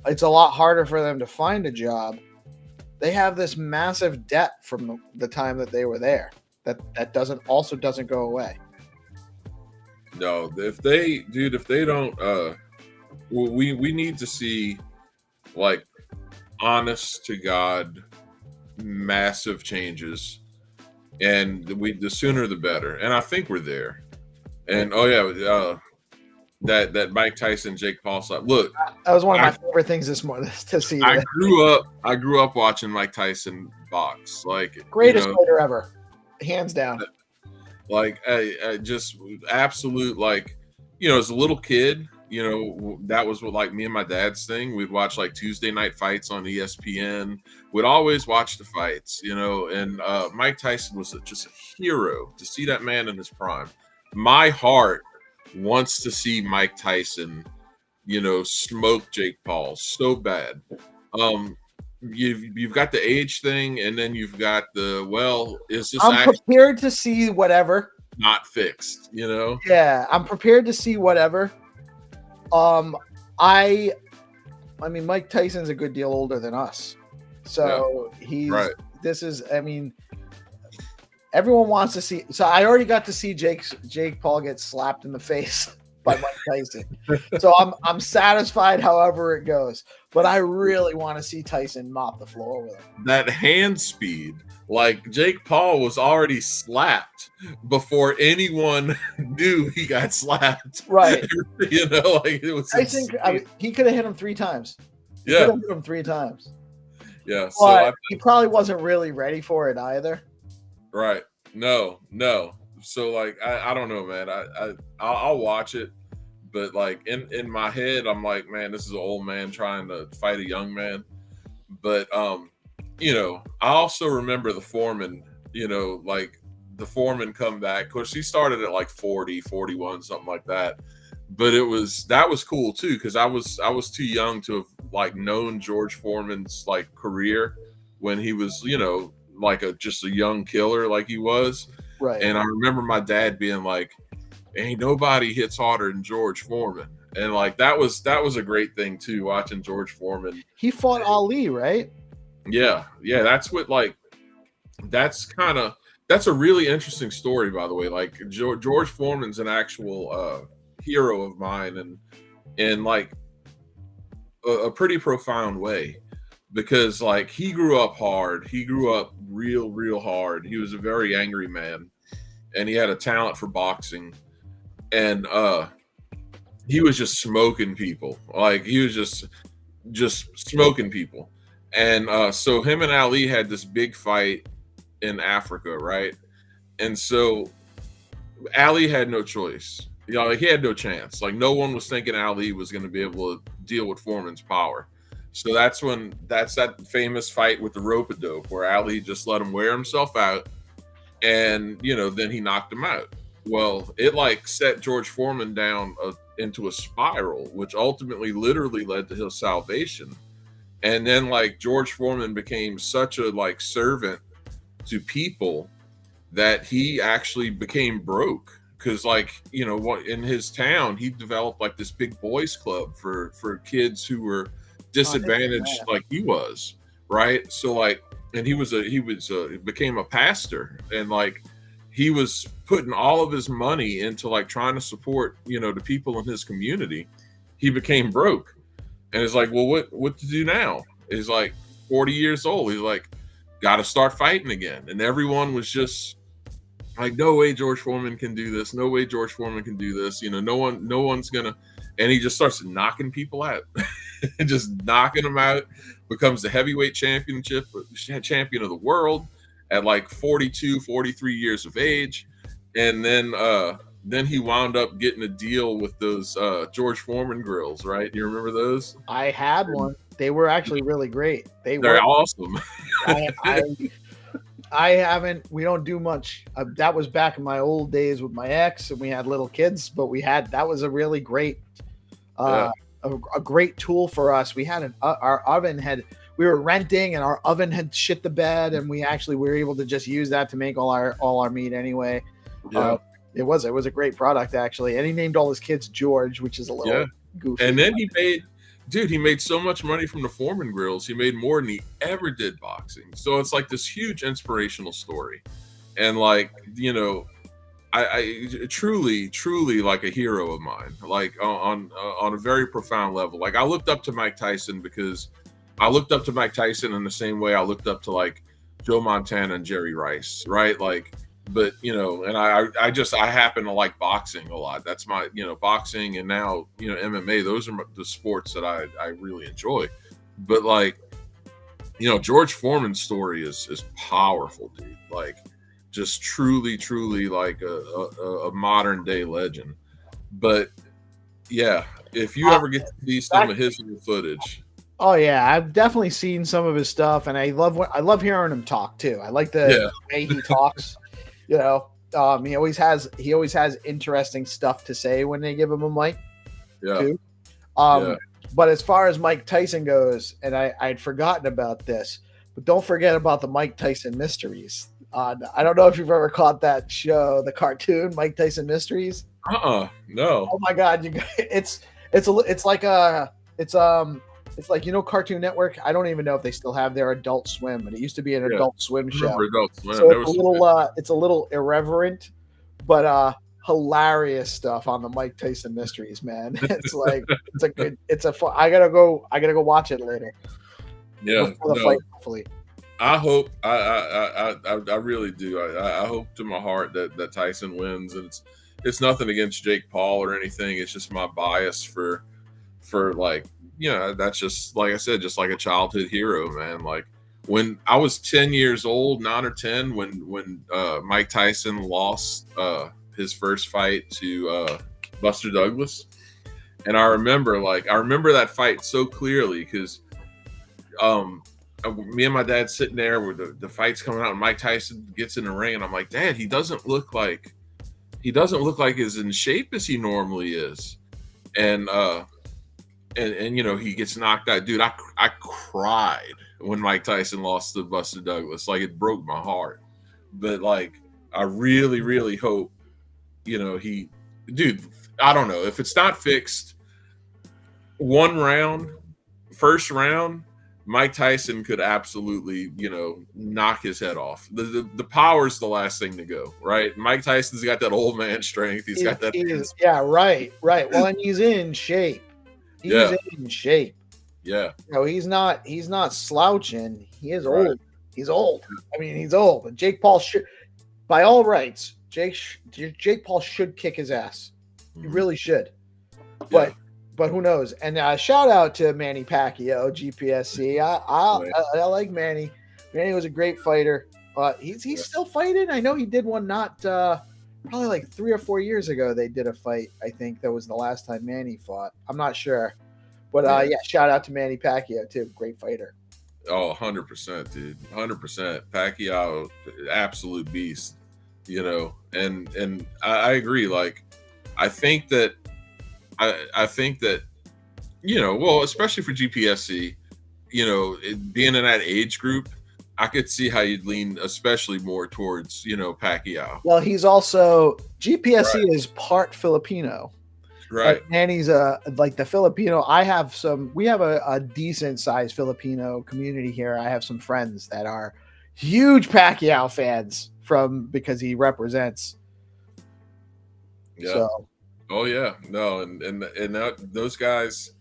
it's a lot harder for them to find a job, they have this massive debt from the time that they were there that doesn't go away. No, if they don't, we need to see like honest to God massive changes, and the sooner the better. And I think we're there. And that Mike Tyson Jake Paul stuff. Look, that was one of my favorite things this morning to see. I grew up watching Mike Tyson box. Like, greatest fighter ever, hands down. Like, I just absolute, like, as a little kid, that was what, like, me and my dad's thing. We'd watch like Tuesday night fights on ESPN. We'd always watch the fights, and Mike Tyson was just a hero. To see that man in his prime, my heart wants to see Mike Tyson, smoke Jake Paul so bad. You've got the age thing, and then you've got is this I'm prepared to see whatever not fixed, Yeah, I'm prepared to see whatever. I mean, Mike Tyson's a good deal older than us, so everyone wants to see. So I already got to see Jake Paul get slapped in the face by Mike Tyson. So I'm satisfied however it goes. But I really want to see Tyson mop the floor with him. That hand speed, like Jake Paul was already slapped before anyone knew he got slapped. Right. Like it was. He could have hit him 3 times. He could have hit him 3 times. Yeah. But he probably wasn't really ready for it either. Right. No. So like I don't know, man. I'll watch it, but like in my head, I'm like, man, this is an old man trying to fight a young man. But I also remember the Foreman, like the Foreman comeback. Of course, he started at like 40, 41, something like that. But that was cool too, because I was too young to have like known George Foreman's like career when he was, like just a young killer like he was. Right. And I remember my dad being like, ain't nobody hits harder than George Foreman. And like that was a great thing too, watching George Foreman. He fought Ali, right? Yeah. That's what, like, that's a really interesting story, by the way. Like George Foreman's an actual hero of mine, and in like a pretty profound way, because like he grew up hard. He grew up real hard. He was a very angry man, and he had a talent for boxing, and he was just smoking people. Like he was just smoking people. And so him and Ali had this big fight in Africa, right? And so Ali had no choice. Like he had no chance. Like no one was thinking Ali was going to be able to deal with Foreman's power. So that's that famous fight with the rope-a-dope where Ali just let him wear himself out, and then he knocked him out. Well, it like set George Foreman down into a spiral, which ultimately literally led to his salvation. And then like George Foreman became such a like servant to people that he actually became broke, because like in his town he developed like this big boys club for kids who were disadvantaged like he was, right? So like, and he became a pastor, and like he was putting all of his money into like trying to support the people in his community. He became broke, and it's like, well, what to do now? He's like 40 years old. He's like, got to start fighting again. And everyone was just like, no way George Foreman can do this. No way George Foreman can do this. No one's gonna. And he just starts knocking people out, just knocking them out. Becomes the heavyweight champion of the world at like 42, 43 years of age. And then he wound up getting a deal with those George Foreman grills, right? Do you remember those? I had one. They were actually really great. They're awesome. I haven't. We don't do much. That was back in my old days with my ex, and we had little kids. But that was a really great, Yeah. a great tool for us. We had our oven had. We were renting, and our oven had shit the bed, and we were able to just use that to make all our meat anyway. Yeah. It was a great product actually, and he named all his kids George, which is a little goofy. And then he made so much money from the Foreman grills. He made more than he ever did boxing. So it's like this huge inspirational story, and like I truly like a hero of mine. Like on a very profound level. Like I looked up to Mike Tyson because I looked up to Mike Tyson in the same way I looked up to like Joe Montana and Jerry Rice, right? Like. But and I happen to like boxing a lot. That's my boxing, and now MMA. Those are the sports that I really enjoy. But like George Foreman's story is powerful, dude. Like just truly like a modern day legend. But yeah, if you ever get to see some of his footage. Oh yeah, I've definitely seen some of his stuff, and I love hearing him talk too. I like the way he talks. He always has interesting stuff to say when they give him a mic. Yeah. Too. But as far as Mike Tyson goes, and I'd forgotten about this, but don't forget about the Mike Tyson Mysteries. I don't know if you've ever caught that show, the cartoon Mike Tyson Mysteries. No. Oh my God, it's like Cartoon Network. I don't even know if they still have their Adult Swim, but it used to be an Adult Swim show. Adult Swim. So it's a little irreverent, but hilarious stuff on the Mike Tyson Mysteries, man. It's fun. I gotta go watch it later. Yeah, before the fight, hopefully. I hope I really do. I hope to my heart that Tyson wins, and it's nothing against Jake Paul or anything. It's just my bias for like. That's just like I said, just like a childhood hero, man. Like when I was 10 years old, 9 or 10, when Mike Tyson lost his first fight to Buster Douglas, and I remember that fight so clearly because me and my dad sitting there where the fight's coming out, and Mike Tyson gets in the ring, and I'm like, Dad, he doesn't look like as in shape as he normally is, and he gets knocked out. Dude, I cried when Mike Tyson lost to Buster Douglas. Like it broke my heart. But like I really, really hope, I don't know. If it's not fixed, first round, Mike Tyson could absolutely, knock his head off. The power's the last thing to go, right? Mike Tyson's got that old man strength. He's got that. Right. Well, and he's in shape. He's in shape. Yeah. He's not slouching. He is old. He's old. I mean, he's old. And Jake Paul should, by all rights, Jake Paul should kick his ass. He really should. But who knows? And shout out to Manny Pacquiao, GPSC. I like Manny. Manny was a great fighter. He's still fighting. I know he did one probably like 3 or 4 years ago. They did a fight. I think that was the last time Manny fought. I'm not sure. But shout out to Manny Pacquiao too. Great fighter. Oh, 100%, dude. 100%. Pacquiao, absolute beast. And I agree. Like, I think that, well, especially for GPSC, being in that age group, I could see how you'd lean especially more towards, Pacquiao. Well, he's also GPSC is part Filipino. Right. Manny's like the Filipino. We have a decent sized Filipino community here. I have some friends that are huge Pacquiao fans because he represents. Yeah. So. Oh yeah. No, and those guys,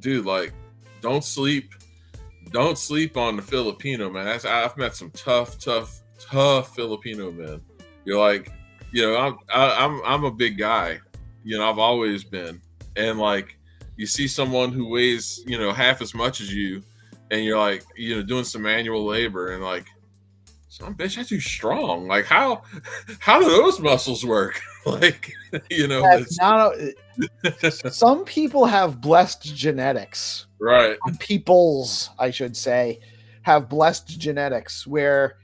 dude, like don't sleep on the Filipino, man. I've met some tough Filipino men. You're like, I'm a big guy. I've always been. And like you see someone who weighs, half as much as you, and you're like, doing some manual labor, and like, some bitch, that's too strong. Like how do those muscles work? Like, some people have blessed genetics. Right. Peoples, I should say. have blessed genetics where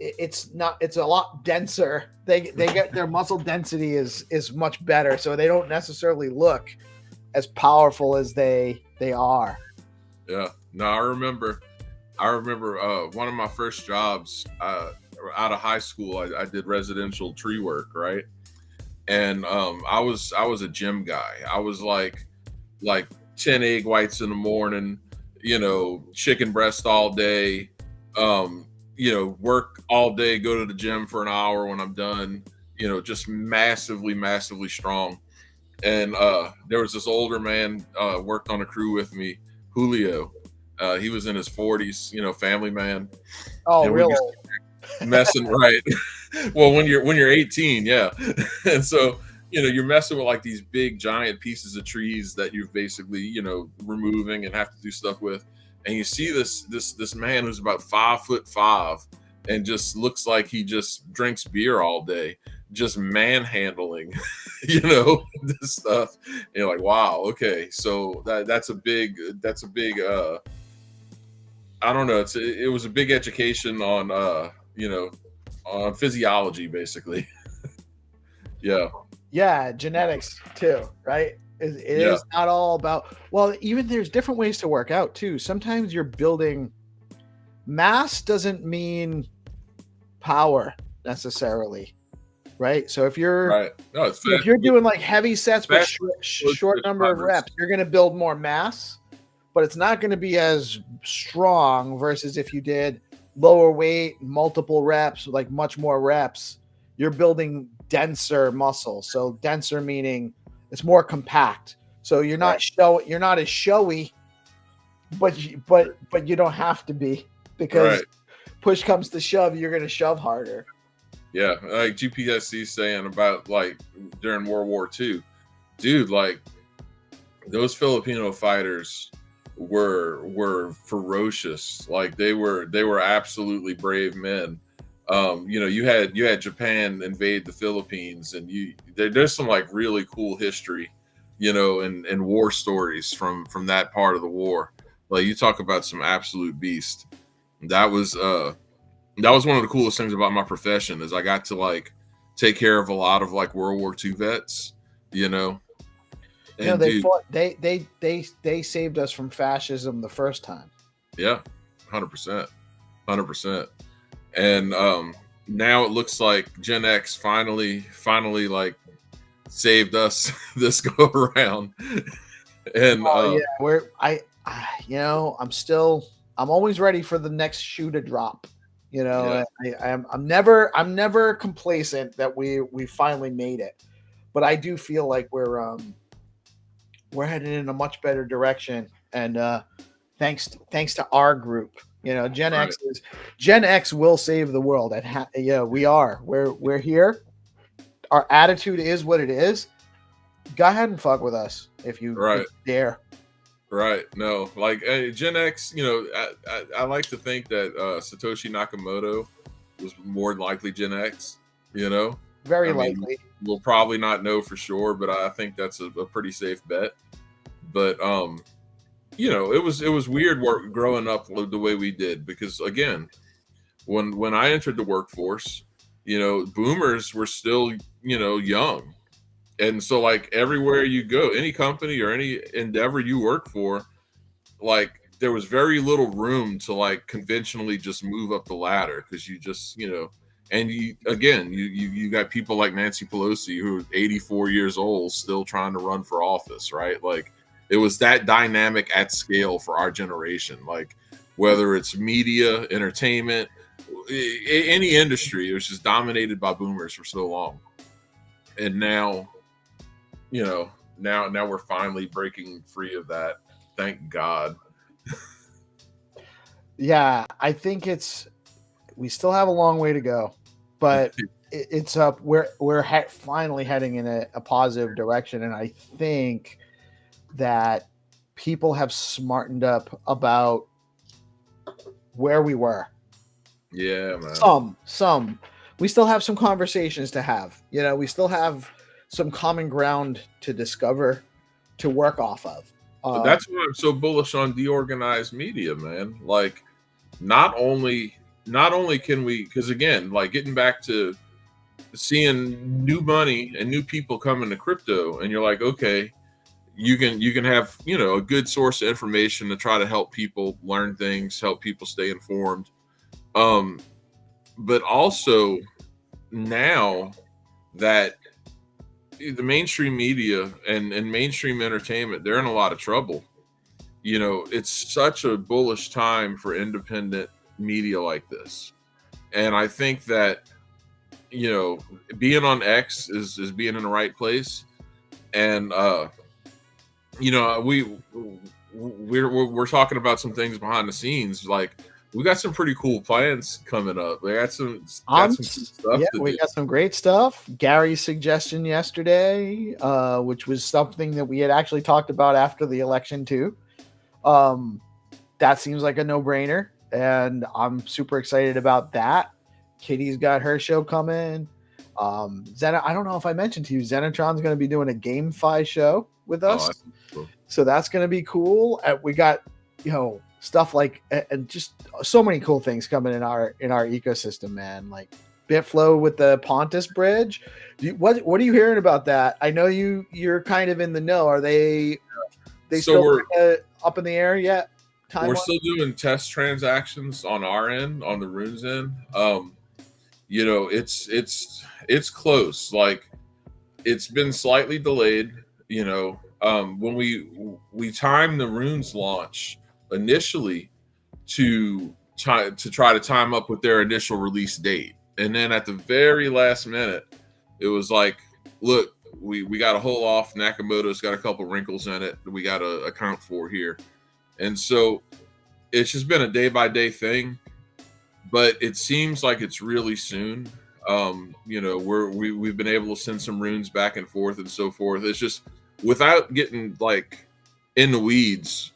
it's a lot denser. They get their muscle density is much better, so they don't necessarily look as powerful as they are. Yeah. No, I remember one of my first jobs out of high school. I did residential tree work, right? And I was a gym guy. I was like 10 egg whites in the morning, chicken breast all day, work all day, go to the gym for an hour when I'm done, just massively, massively strong. And there was this older man worked on a crew with me, Julio. He was in his 40s, family man. Oh, and really? Messing right. Well, when you're 18, yeah. And so, you're messing with like these big giant pieces of trees that you're basically, removing and have to do stuff with. And you see this man who's about 5'5" and just looks like he just drinks beer all day, just manhandling, this stuff. And you're like, wow, okay. So that's a big I don't know. It was a big education on on physiology, basically. Yeah. Yeah, genetics too, right? It is not all about. Well, even there's different ways to work out too. Sometimes you're building. Mass doesn't mean power necessarily, right? So if you're right, no, if you're doing like heavy sets with short number of reps, you're going to build more mass, but it's not going to be as strong versus if you did lower weight, multiple reps, like much more reps, you're building denser muscle. So denser meaning it's more compact. So you're not you're not as showy, but you don't have to be, because push comes to shove, you're going to shove harder. Yeah, like GPSC saying about like during World War II, dude, like those Filipino fighters were ferocious. Like they were absolutely brave men. You had Japan invade the Philippines, and there's some like really cool history, and war stories from that part of the war. Like you talk about some absolute beast. That was one of the coolest things about my profession is I got to like take care of a lot of like World War II vets, And they fought. They saved us from fascism the first time. Yeah, 100%. And now it looks like Gen X finally like saved us this go around. And I'm always ready for the next shoe to drop. I'm never complacent that we finally made it, but I do feel like we're headed in a much better direction, and thanks to our group. Gen X will save the world. We are. We're here. Our attitude is what it is. Go ahead and fuck with us if you dare. Right. No, like Gen X, I like to think that Satoshi Nakamoto was more than likely Gen X, Very likely. We'll probably not know for sure, but I think that's a pretty safe bet. But it was weird growing up the way we did, because again, when I entered the workforce, boomers were still, young. And so like everywhere you go, any company or any endeavor you work for, like there was very little room to like conventionally just move up the ladder, because you just, and you got people like Nancy Pelosi, who are 84 years old, still trying to run for office, right? Like it was that dynamic at scale for our generation. Like whether it's media, entertainment, any industry, it was just dominated by boomers for so long. And now, now we're finally breaking free of that. Thank God. Yeah, I think we still have a long way to go, but it's up. We're finally heading in a positive direction, and I think that people have smartened up about where we were. Yeah, man. Some. We still have some conversations to have. We still have some common ground to discover, to work off of. That's why I'm so bullish on DeOrganized media, man. Like, not only can we, because again, like getting back to seeing new money and new people come into crypto, and you're like, okay, you can have, you know, a good source of information to try to help people learn things, help people stay informed. But also now that the mainstream media and mainstream entertainment, they're in a lot of trouble. You know, it's such a bullish time for independent media like this. And I think that, you know, being on X is being in the right place. And you know, we're talking about some things behind the scenes. Like, we got some pretty cool plans coming up. We got some cool stuff. Yeah, we got some great stuff. Gary's suggestion yesterday, which was something that we had actually talked about after the election too. That seems like a no-brainer, and I'm super excited about that. Kitty's got her show coming. I don't know if I mentioned to you, Zenitron's going to be doing a GameFi show with us. Cool. So that's going to be cool. We got, you know, stuff like, and just so many cool things coming in our ecosystem, man. Like Bitflow with the Pontus bridge. What are you hearing about that? I know you're kind of in the know. Are they still up in the air yet? We're still doing test transactions on our end, on the Runes end. You know, it's close. Like, it's been slightly delayed. You know, when we timed the Runes launch initially to try to time up with their initial release date, and then at the very last minute, it was like, look, we got to hold off. Nakamoto's got a couple wrinkles in it that we got to account for here, and so it's just been a day by day thing. But it seems like it's really soon. You know, we've been able to send some runes back and forth and so forth. It's just, without getting like in the weeds,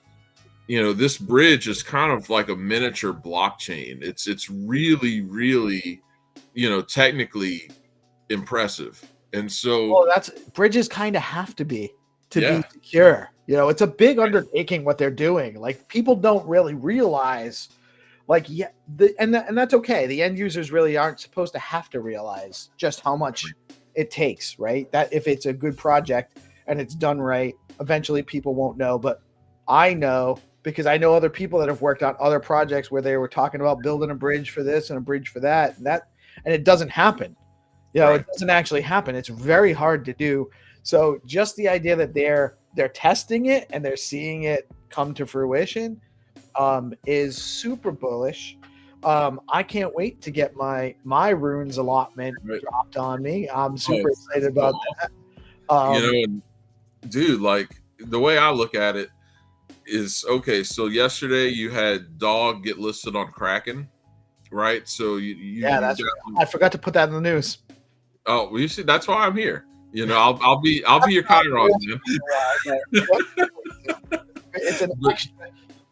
you know, this bridge is kind of like a miniature blockchain. It's really, really, you know, technically impressive. And so, bridges kind of have to be be secure. You know, it's a big undertaking what they're doing. Like, people don't really realize, like, and that's okay. The end users really aren't supposed to have to realize just how much it takes, right? That if it's a good project and it's done right, eventually people won't know. But I know, because I know other people that have worked on other projects where they were talking about building a bridge for this and a bridge for that, and it doesn't happen. You know, It doesn't actually happen. It's very hard to do. So just the idea that they're testing it and they're seeing it come to fruition is super bullish. I can't wait to get my runes allotment dropped on me. I'm super excited about that. You know, dude, like, the way I look at it is, okay, so yesterday you had Dog get listed on Kraken, right? So I forgot to put that in the news. Oh, well, you see, that's why I'm here. You know, I'll be your counter on you. It's an extra.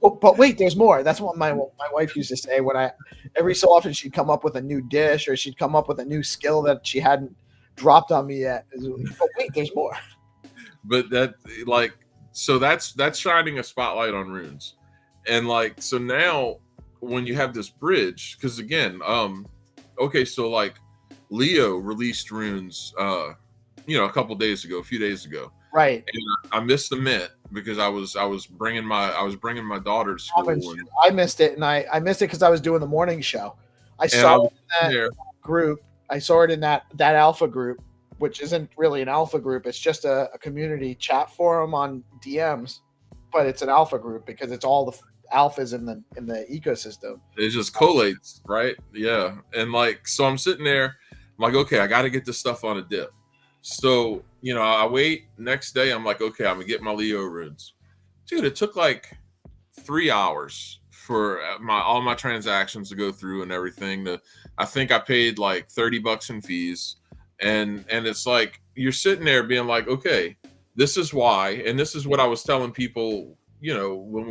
But wait, there's more. That's what my wife used to say when every so often she'd come up with a new dish, or she'd come up with a new skill that she hadn't dropped on me yet. But wait, there's more. But that's shining a spotlight on runes. And like, so now when you have this bridge, because again, okay, so like Leo released runes you know, a few days ago. Right. And I missed the mint because I was bringing my daughter to school. I missed it, and I missed it because I was doing the morning show. I saw it in that group. I saw it in that alpha group, which isn't really an alpha group. It's just a community chat forum on DMs, but it's an alpha group because it's all the alphas in the ecosystem. It just collates, right? Yeah. And like, so I'm sitting there, I'm like, okay, I got to get this stuff on a dip. So, you know, I wait. Next day, I'm like, okay, I'm gonna get my Leo runes. Dude, it took like 3 hours for all my transactions to go through and everything. I think I paid like $30 in fees, and it's like, you're sitting there being like, okay, this is why, and this is what I was telling people, you know, when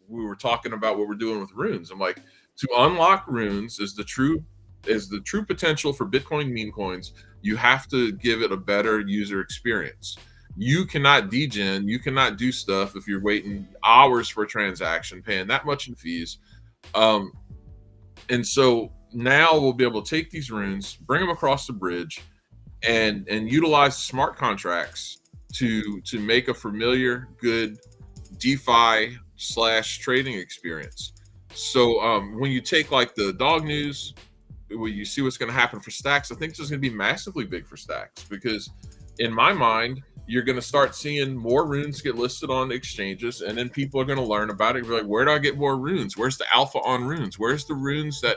we were talking about what we're doing with runes. I'm like, to unlock runes is the true potential for Bitcoin meme coins. You have to give it a better user experience. you cannot degen, you cannot do stuff if you're waiting hours for a transaction, paying that much in fees. And so now we'll be able to take these runes, bring them across the bridge, and utilize smart contracts to make a familiar, good DeFi / trading experience. So when you take like the dog news, when you see what's going to happen for Stacks, I think this is going to be massively big for Stacks, because in my mind, you're going to start seeing more runes get listed on exchanges, and then people are going to learn about it. Be like, where do I get more runes? Where's the alpha on runes? Where's the runes that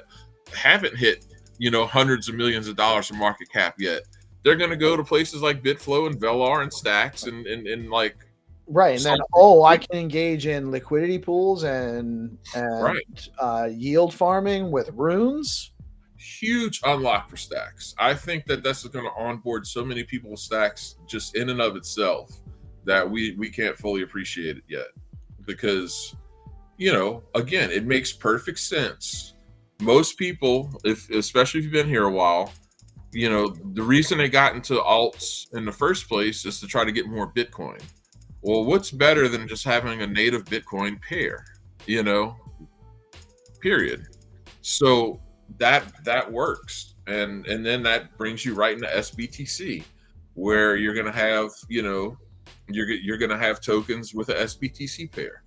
haven't hit, hundreds of millions of dollars in market cap yet? They're going to go to places like Bitflow and Velar and Stacks and like, right. And then, I can engage in liquidity pools and yield farming with runes. Huge unlock for Stacks. I think that that's going to onboard so many people with Stacks just in and of itself that we can't fully appreciate it yet, because again, it makes perfect sense. Most people, especially if you've been here a while, the reason they got into alts in the first place is to try to get more Bitcoin. Well, what's better than just having a native Bitcoin pair, period. So that works, and then that brings you right into SBTC, where you're going to have you're going to have tokens with a SBTC pair.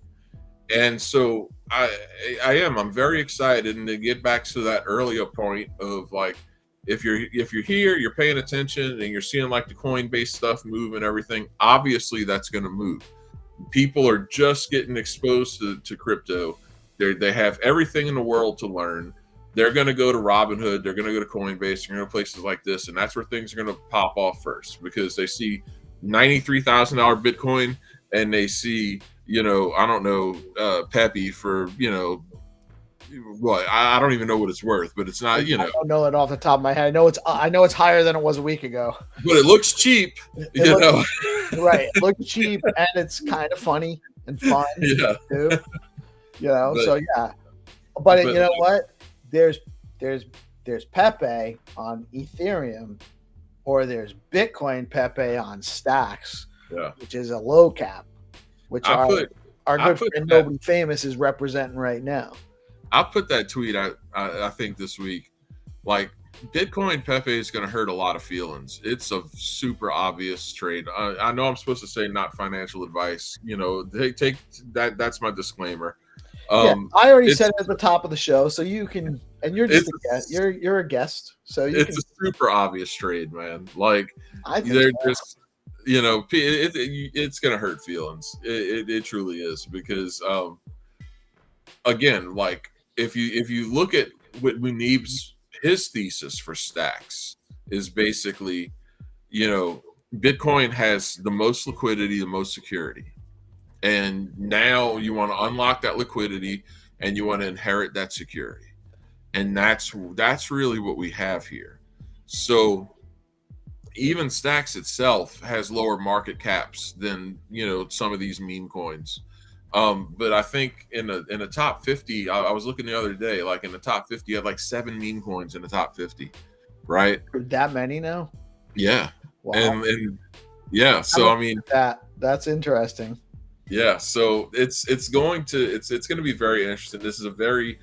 And so I'm very excited. And to get back to that earlier point of like, if you're here, you're paying attention, and you're seeing like the Coinbase stuff move and everything, obviously that's going to move. People are just getting exposed to crypto. They have everything in the world to learn. They're going to go to Robinhood. They're going to go to Coinbase. They're going to go to places like this. And that's where things are going to pop off first, because they see $93,000 Bitcoin, and they see, Pepe for, well, I don't even know what it's worth, but it's not, I don't know it off the top of my head. I know it's higher than it was a week ago. But it looks cheap, Right. It looks cheap, and it's kind of funny and fun. Yeah. Too. So yeah. But you know what? There's Pepe on Ethereum, or there's Bitcoin Pepe on Stacks, which is a low cap, which our good friend Nobody Famous is representing right now. I'll put that tweet out, I think this week. Like, Bitcoin Pepe is going to hurt a lot of feelings. It's a super obvious trade. I know I'm supposed to say not financial advice. Take that. That's my disclaimer. I already said it at the top of the show, so you can. And you're just a guest. You're a guest, so it's a super obvious trade, man. Like, just it's going to hurt feelings. It truly is, because again, like, if you look at what Muneeb's his thesis for Stacks is basically, Bitcoin has the most liquidity, the most security, and now you want to unlock that liquidity, and you want to inherit that security. And that's really what we have here. So even Stacks itself has lower market caps than some of these meme coins. But I think in the top 50, I was looking the other day, like in the top 50, you had like 7 meme coins in the top 50, right? That many now? Yeah. Wow. And yeah, so I mean, that's interesting. Yeah, so it's going to be very interesting. This is a very,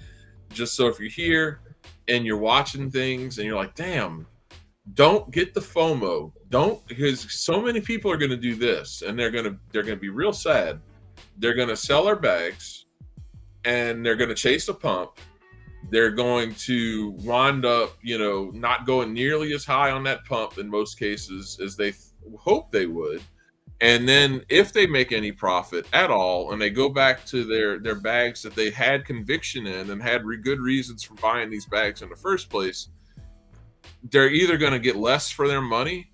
just so if you're here and you're watching things and you're like, damn, don't get the FOMO. Don't, because so many people are going to do this, and they're going to be real sad. They're going to sell their bags, and they're going to chase a pump. They're going to wind up, not going nearly as high on that pump in most cases as they hope they would. And then if they make any profit at all, and they go back to their bags that they had conviction in and had good reasons for buying these bags in the first place, they're either going to get less for their money,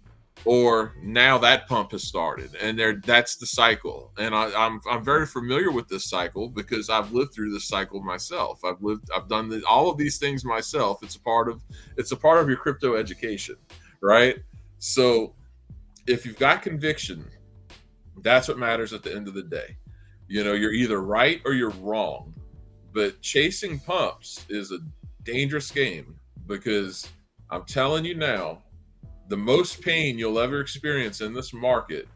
or now that pump has started, and that's the cycle. And I'm very familiar with this cycle, because I've lived through this cycle myself. I've done all of these things myself. It's a part of your crypto education, right? So if you've got conviction, that's what matters at the end of the day. You're either right or you're wrong. But chasing pumps is a dangerous game, because I'm telling you now, the most pain you'll ever experience in this market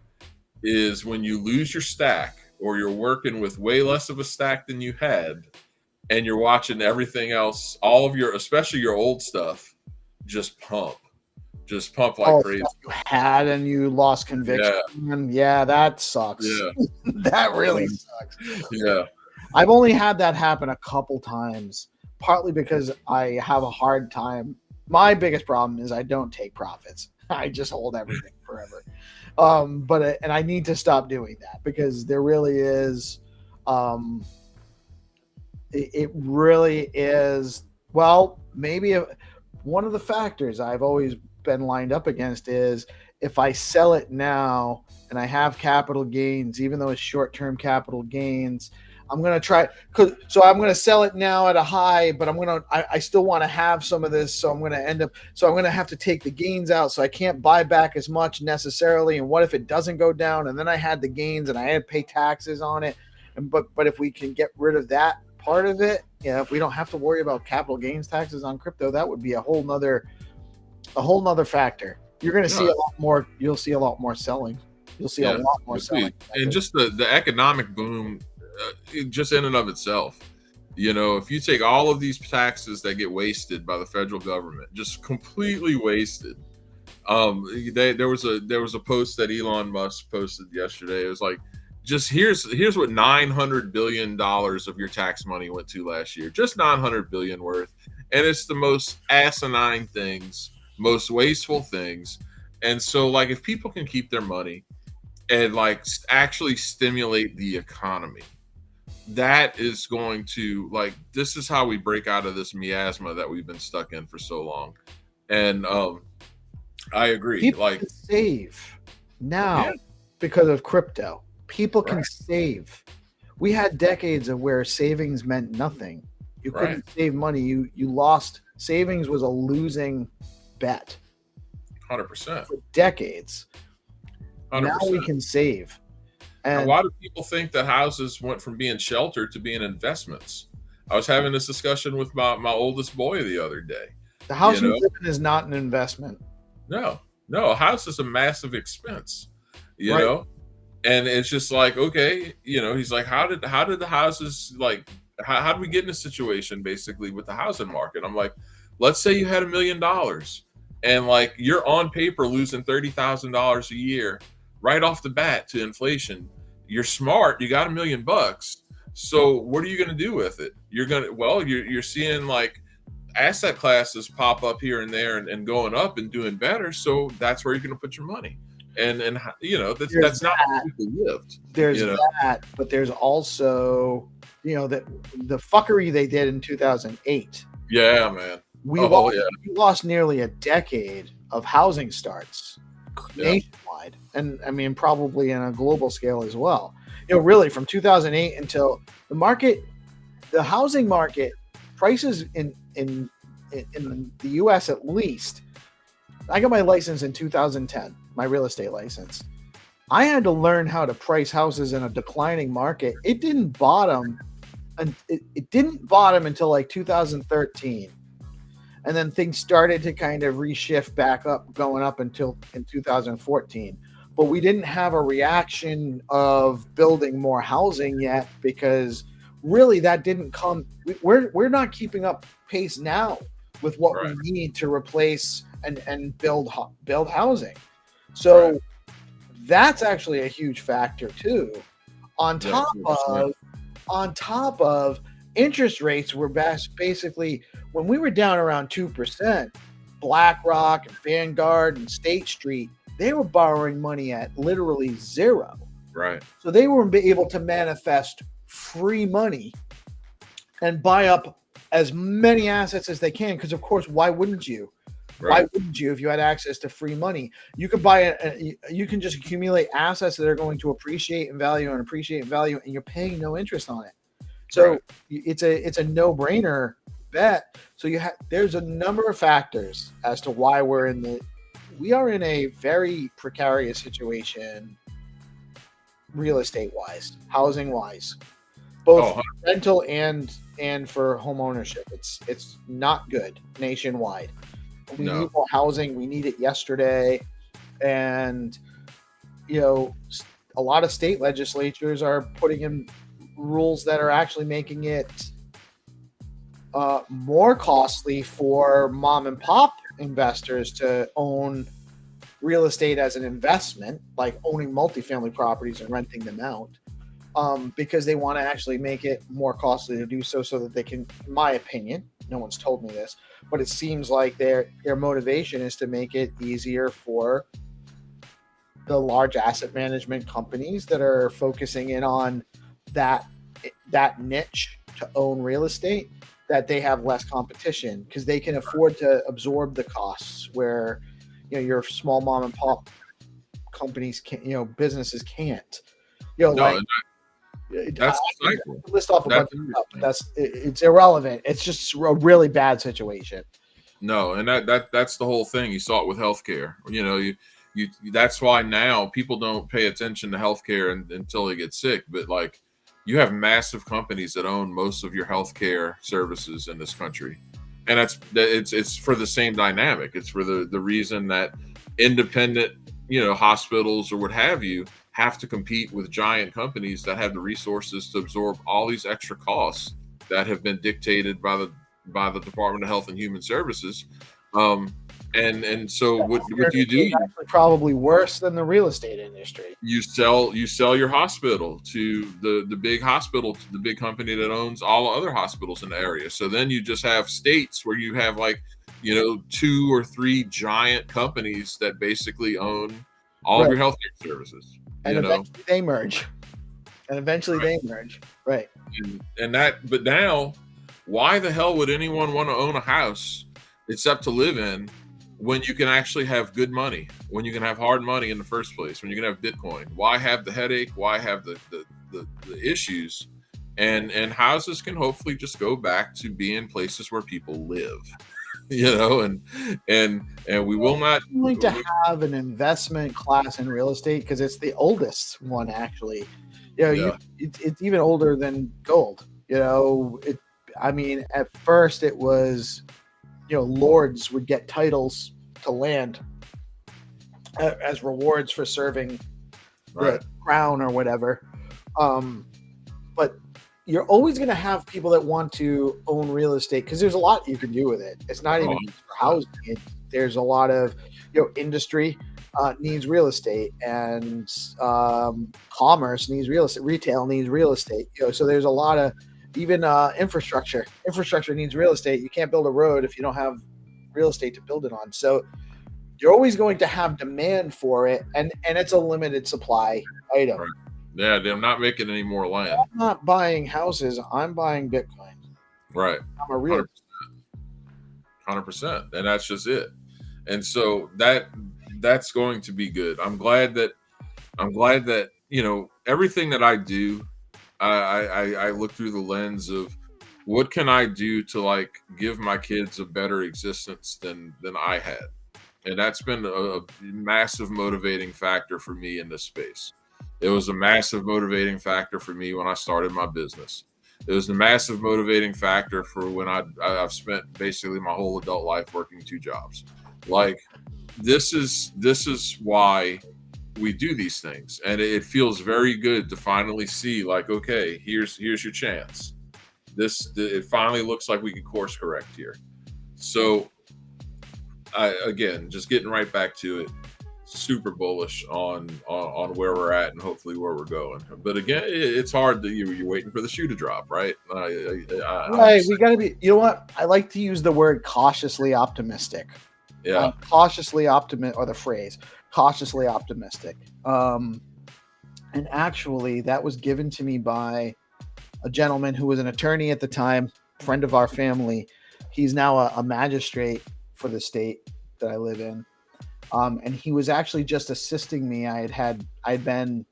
is when you lose your stack or you're working with way less of a stack than you had, and you're watching everything else, all of your, especially your old stuff, just pump like crazy. Stuff you had and you lost conviction. Yeah, that sucks. Yeah. That really sucks. Yeah. I've only had that happen a couple times, partly because I have a hard time. My biggest problem is I don't take profits. I just hold everything forever. But I need to stop doing that, because there really is, it really is. Well, maybe one of the factors I've always been lined up against is if I sell it now and I have capital gains, even though it's short-term capital gains, I'm going to try. So I'm going to sell it now at a high, but I still want to have some of this. So I'm going to have to take the gains out. So I can't buy back as much necessarily. And what if it doesn't go down? And then I had the gains and I had to pay taxes on it. But if we can get rid of that part of it, if we don't have to worry about capital gains taxes on crypto, that would be a whole nother factor. You're going to see a lot more. You'll see a lot more selling. You'll see a lot more selling. And just the economic boom, just in and of itself, if you take all of these taxes that get wasted by the federal government, just completely wasted. There was a post that Elon Musk posted yesterday. It was like, just here's what $900 billion of your tax money went to last year. Just $900 billion worth. And it's the most asinine things, most wasteful things. And so, like, if people can keep their money and like actually stimulate the economy, that is going to, like, this is how we break out of this miasma that we've been stuck in for so long. And I agree. People like can save now because of crypto. People can save. We had decades of where savings meant nothing. You couldn't save money. You lost. Savings was a losing bet. 100%. For decades. 100%. Now we can save. And why do people think that houses went from being shelter to being investments? I was having this discussion with my oldest boy the other day. The house you live in is not an investment. No, a house is a massive expense, you know? And it's just like, okay, he's like, how did the houses, like, how did we get in a situation basically with the housing market? I'm like, let's say you had $1 million and like you're on paper losing $30,000 a year right off the bat to inflation. You're smart. You got $1 million. So what are you going to do with it? You're seeing like asset classes pop up here and there and going up and doing better. So that's where you're going to put your money. And that's not how people lived. There's that, but there's also, that the fuckery they did in 2008. Yeah, man. We lost nearly a decade of housing starts nationwide, and I mean probably on a global scale as well. Really from 2008 until the housing market prices in the U.S. at least. I got my license in 2010, my real estate license. I had to learn how to price houses in a declining market. It didn't bottom, and it didn't bottom until like 2013. And then things started to kind of reshift back up, going up until in 2014. But we didn't have a reaction of building more housing yet, because really that didn't come. We're not keeping up pace now with what we need to replace and build housing. So that's actually a huge factor too. On top of interest rates were basically, when we were down around 2%, BlackRock and Vanguard and State Street, they were borrowing money at literally zero. Right. So they were able to manifest free money and buy up as many assets as they can. Because of course, why wouldn't you? Why wouldn't you if you had access to free money? You could you can just accumulate assets that are going to appreciate in value, and you're paying no interest on it. So it's a no-brainer bet. So there's a number of factors as to why we are in a very precarious situation, real estate wise, housing wise, both rental and for home ownership. It's not good nationwide. We need more housing. We need it yesterday. And, a lot of state legislatures are putting in rules that are actually making it more costly for mom and pop investors to own real estate as an investment, like owning multifamily properties and renting them out, because they want to actually make it more costly to do so that they can, in my opinion, no one's told me this, but it seems like their motivation is to make it easier for the large asset management companies that are focusing in on that niche to own real estate, that they have less competition because they can afford to absorb the costs where your small mom and pop companies can't, businesses can't. That's the cycle. List off a bunch of stuff, but it's irrelevant. It's just a really bad situation. No, and that's the whole thing. You saw it with healthcare. You that's why now people don't pay attention to healthcare until they get sick. But like, you have massive companies that own most of your healthcare services in this country, and it's for the same dynamic. It's for the reason that independent, hospitals or what have you have to compete with giant companies that have the resources to absorb all these extra costs that have been dictated by the Department of Health and Human Services. And so what do you do? Actually probably worse than the real estate industry. You sell your hospital to the big hospital, to the big company that owns all other hospitals in the area. So then you just have states where you have 2 or 3 giant companies that basically own all of your healthcare services. And eventually they merge. Right. But now, why the hell would anyone want to own a house except to live in when you can actually have good money, when you can have hard money in the first place, when you can have Bitcoin? Why have the headache? Why have the issues? And houses can hopefully just go back to being places where people live, and we will not going to have an investment class in real estate because it's the oldest one, actually. It's even older than gold. At first it was, lords would get titles to land as rewards for serving the crown or whatever. But you're always going to have people that want to own real estate because there's a lot you can do with it. It's not even just for housing. There's a lot of, industry needs real estate, and commerce needs real estate. Retail needs real estate. So there's a lot of even infrastructure. Infrastructure needs real estate. You can't build a road if you don't have real estate to build it on. So you're always going to have demand for it, and it's a limited supply item. Right. Yeah, they're not making any more land. I'm not buying houses. I'm buying Bitcoin. Right. I'm a real 100%. And that's just it. And so that's going to be good. I'm glad that everything that I do, I look through the lens of what can I do to give my kids a better existence than I had. And that's been a massive motivating factor for me in this space. It was a massive motivating factor for me when I started my business. It was a massive motivating factor for when I've spent basically my whole adult life working 2 jobs. This is why we do these things, and it feels very good to finally see okay, here's your chance. It finally looks like we can course correct here. So again, just getting right back to it, super bullish on where we're at and hopefully where we're going. But again, it's hard that you're waiting for the shoe to drop, right? Right. We got to be. You know what? I like to use the word cautiously optimistic. Yeah. Cautiously optimistic, or the phrase cautiously optimistic. And actually, that was given to me by a gentleman who was an attorney at the time, friend of our family. He's now a magistrate for the state that I live in. And he was actually just assisting me. I'd been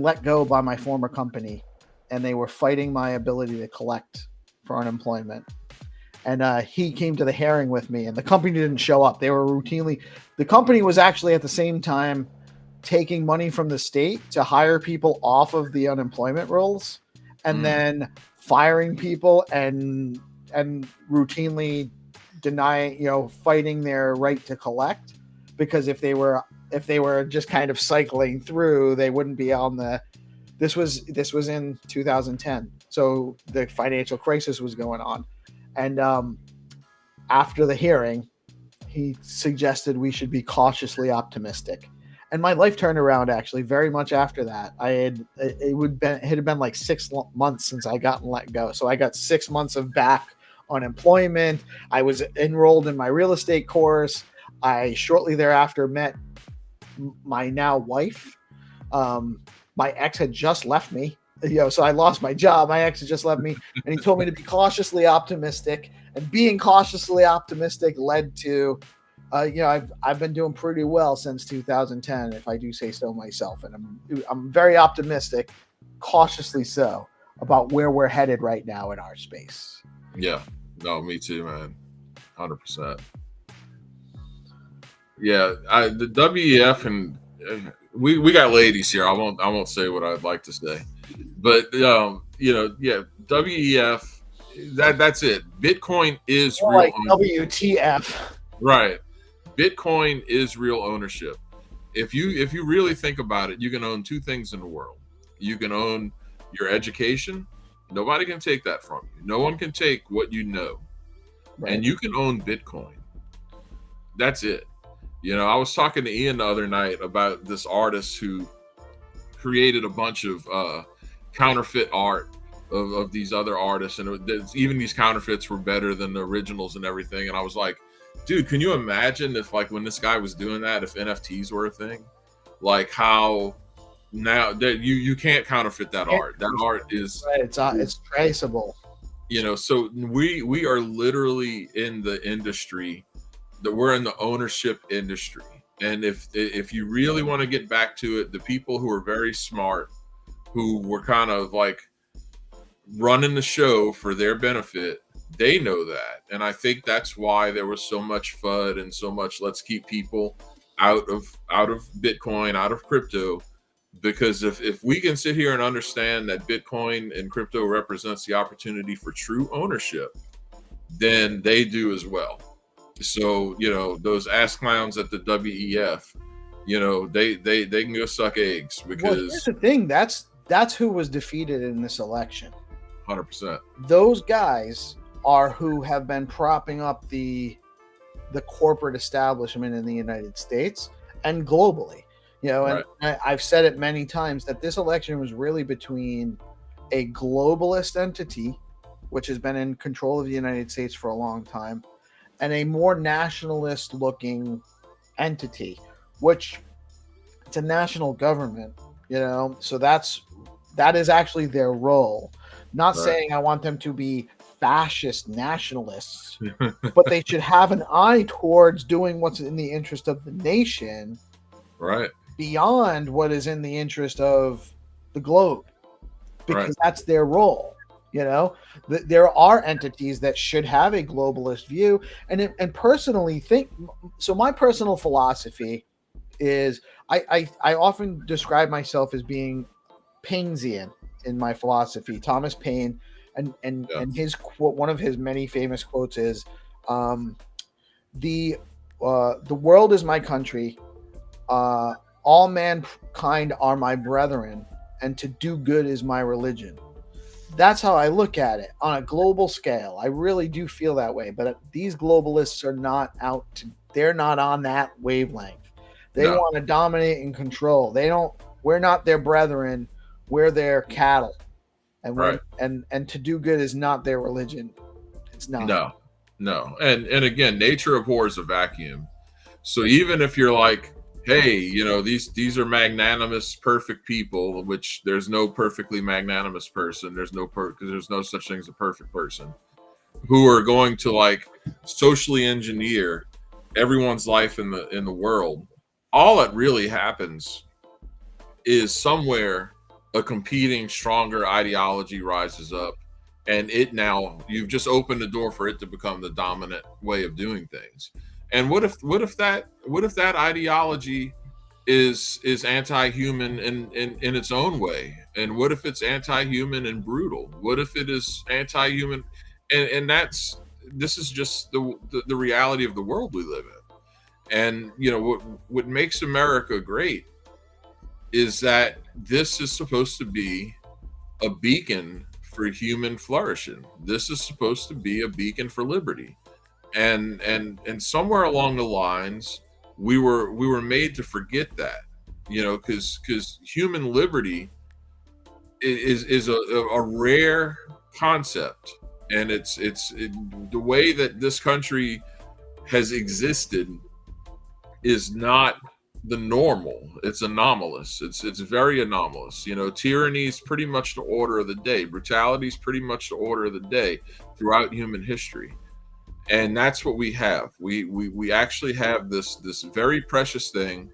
let go by my former company, and they were fighting my ability to collect for unemployment. And he came to the hearing with me, and the company didn't show up. They were the company was actually at the same time taking money from the state to hire people off of the unemployment rolls, and then firing people and routinely fighting their right to collect, because if they were if they were just kind of cycling through, they wouldn't be on the. This was in 2010, so the financial crisis was going on, and after the hearing, he suggested we should be cautiously optimistic. And my life turned around actually very much after that. It had been like 6 months since I got let go. So I got 6 months of back unemployment. I was enrolled in my real estate course. I shortly thereafter met my now wife. My ex had just left me, so I lost my job. My ex had just left me, and he told me to be cautiously optimistic. And being cautiously optimistic led to I've been doing pretty well since 2010, if I do say so myself, and I'm very optimistic, cautiously so, about where we're headed right now in our space. Yeah, no, me too, man, 100%. Yeah, the WEF, and we got ladies here. I won't say what I'd like to say, but WEF. That's it. Bitcoin is real like WTF. Right. Bitcoin is real ownership. If you really think about it, you can own two things in the world. You can own your education. Nobody can take that from you. No one can take what you know. Right. And you can own Bitcoin. That's it. I was talking to Ian the other night about this artist who created a bunch of counterfeit art of these other artists, and even these counterfeits were better than the originals and everything. And I was like, dude, can you imagine if, like, when this guy was doing that, if NFTs were a thing, like how now that you can't counterfeit that art. That art is right, it's traceable. So we are literally in the industry that we're in the ownership industry. And if you really want to get back to it, the people who are very smart, who were kind of like running the show for their benefit, they know that. And I think that's why there was so much FUD and so much let's keep people out of Bitcoin, out of crypto, because if we can sit here and understand that Bitcoin and crypto represents the opportunity for true ownership, then they do as well. So those ass clowns at the WEF, they can go suck eggs, because here's the thing, that's who was defeated in this election. 100%. Those guys are who have been propping up the corporate establishment in the United States and globally. And right. I've said it many times that this election was really between a globalist entity, which has been in control of the United States for a long time, and a more nationalist looking entity, which it's a national government, so that is actually their role. Not right. saying I want them to be fascist nationalists, but they should have an eye towards doing what's in the interest of the nation, right, beyond what is in the interest of the globe, because right. that's their role. There are entities that should have a globalist view, and personally think so. My personal philosophy is I often describe myself as being Painesian in my philosophy. Thomas Paine, and his quote, one of his many famous quotes is, the world is my country, all mankind are my brethren, and to do good is my religion. That's how I look at it on a global scale. I really do feel that way, but these globalists are not they're not on that wavelength. They want to dominate and control. We're not their brethren. We're their cattle, and right. and to do good is not their religion. It's not. No. And again, nature abhors a vacuum. So even if you're like, hey, these are magnanimous, perfect people, which there's no perfectly magnanimous person. There's no such thing as a perfect person, who are going to like socially engineer everyone's life in the world. All that really happens is somewhere a competing, stronger ideology rises up, and you've just opened the door for it to become the dominant way of doing things. And what if that ideology is anti-human in its own way? And what if it's anti-human and brutal? What if it is anti-human? And this is just the reality of the world we live in. And what makes America great is that this is supposed to be a beacon for human flourishing. This is supposed to be a beacon for liberty. And somewhere along the lines, we were made to forget that, because human liberty is a rare concept, and it's the way that this country has existed is not the normal. It's anomalous. It's very anomalous. Tyranny is pretty much the order of the day. Brutality is pretty much the order of the day throughout human history. And that's what we have. We actually have this very precious thing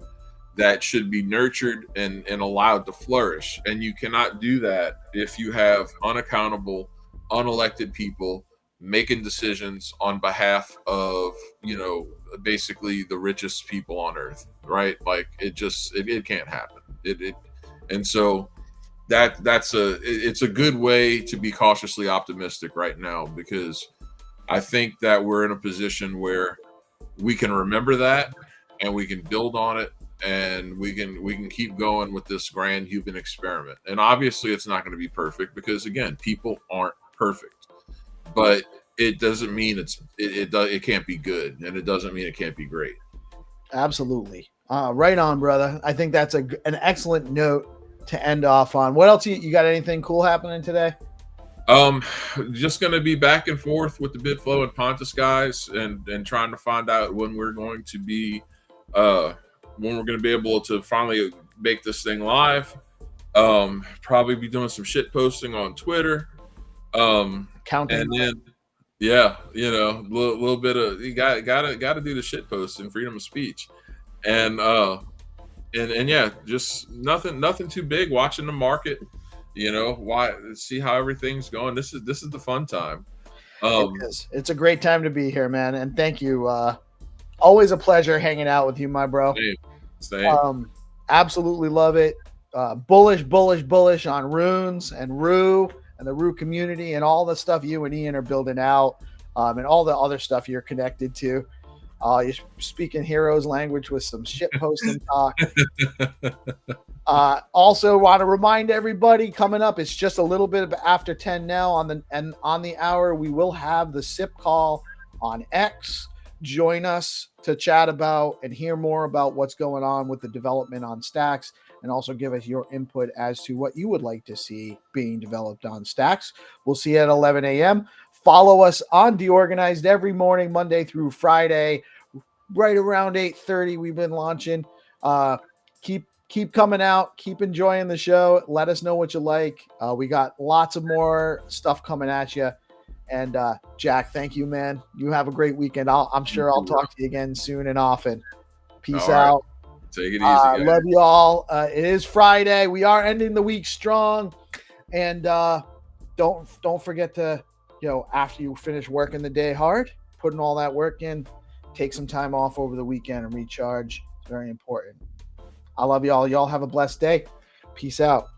that should be nurtured and allowed to flourish. And you cannot do that if you have unaccountable, unelected people making decisions on behalf of, basically the richest people on earth, right? Like it can't happen. And so it's a good way to be cautiously optimistic right now, because I think that we're in a position where we can remember that and we can build on it, and we can keep going with this grand human experiment. And obviously it's not going to be perfect, because again, people aren't perfect, but it doesn't mean it can't be good, and it doesn't mean it can't be great. Absolutely. Right on, brother. I think that's an excellent note to end off on. What else you got? Anything cool happening today? Just going to be back and forth with the BitFlow and Pontus guys, and trying to find out when we're going to be able to finally make this thing live. Probably be doing some shit posting on Twitter. Counting. And then a little bit of, you gotta do the shit posting, freedom of speech. And yeah, just nothing too big. Watching the market, see how everything's going. This is the fun time. It is. It's a great time to be here, man. And thank you. Always a pleasure hanging out with you, my bro. Same. Absolutely love it. Bullish on runes and Rue and the Rue community and all the stuff you and Ian are building out, and all the other stuff you're connected to. You're speaking heroes language with some shit posting talk. Also want to remind everybody, coming up, it's just a little bit after 10 now on the hour. We will have the SIP call on X. Join us to chat about and hear more about what's going on with the development on Stacks, and also give us your input as to what you would like to see being developed on Stacks. We'll see you at 11 a.m. Follow us on DeOrganized every morning, Monday through Friday, right around 8:30. We've been launching. Keep coming out. Keep enjoying the show. Let us know what you like. We got lots of more stuff coming at you. And Jack, thank you, man. You have a great weekend. I'm sure I'll talk to you again soon and often. Peace out. Take it easy. Love you all. It is Friday. We are ending the week strong. And don't forget to, after you finish working the day hard, putting all that work in, take some time off over the weekend and recharge. It's very important. I love y'all. Y'all have a blessed day. Peace out.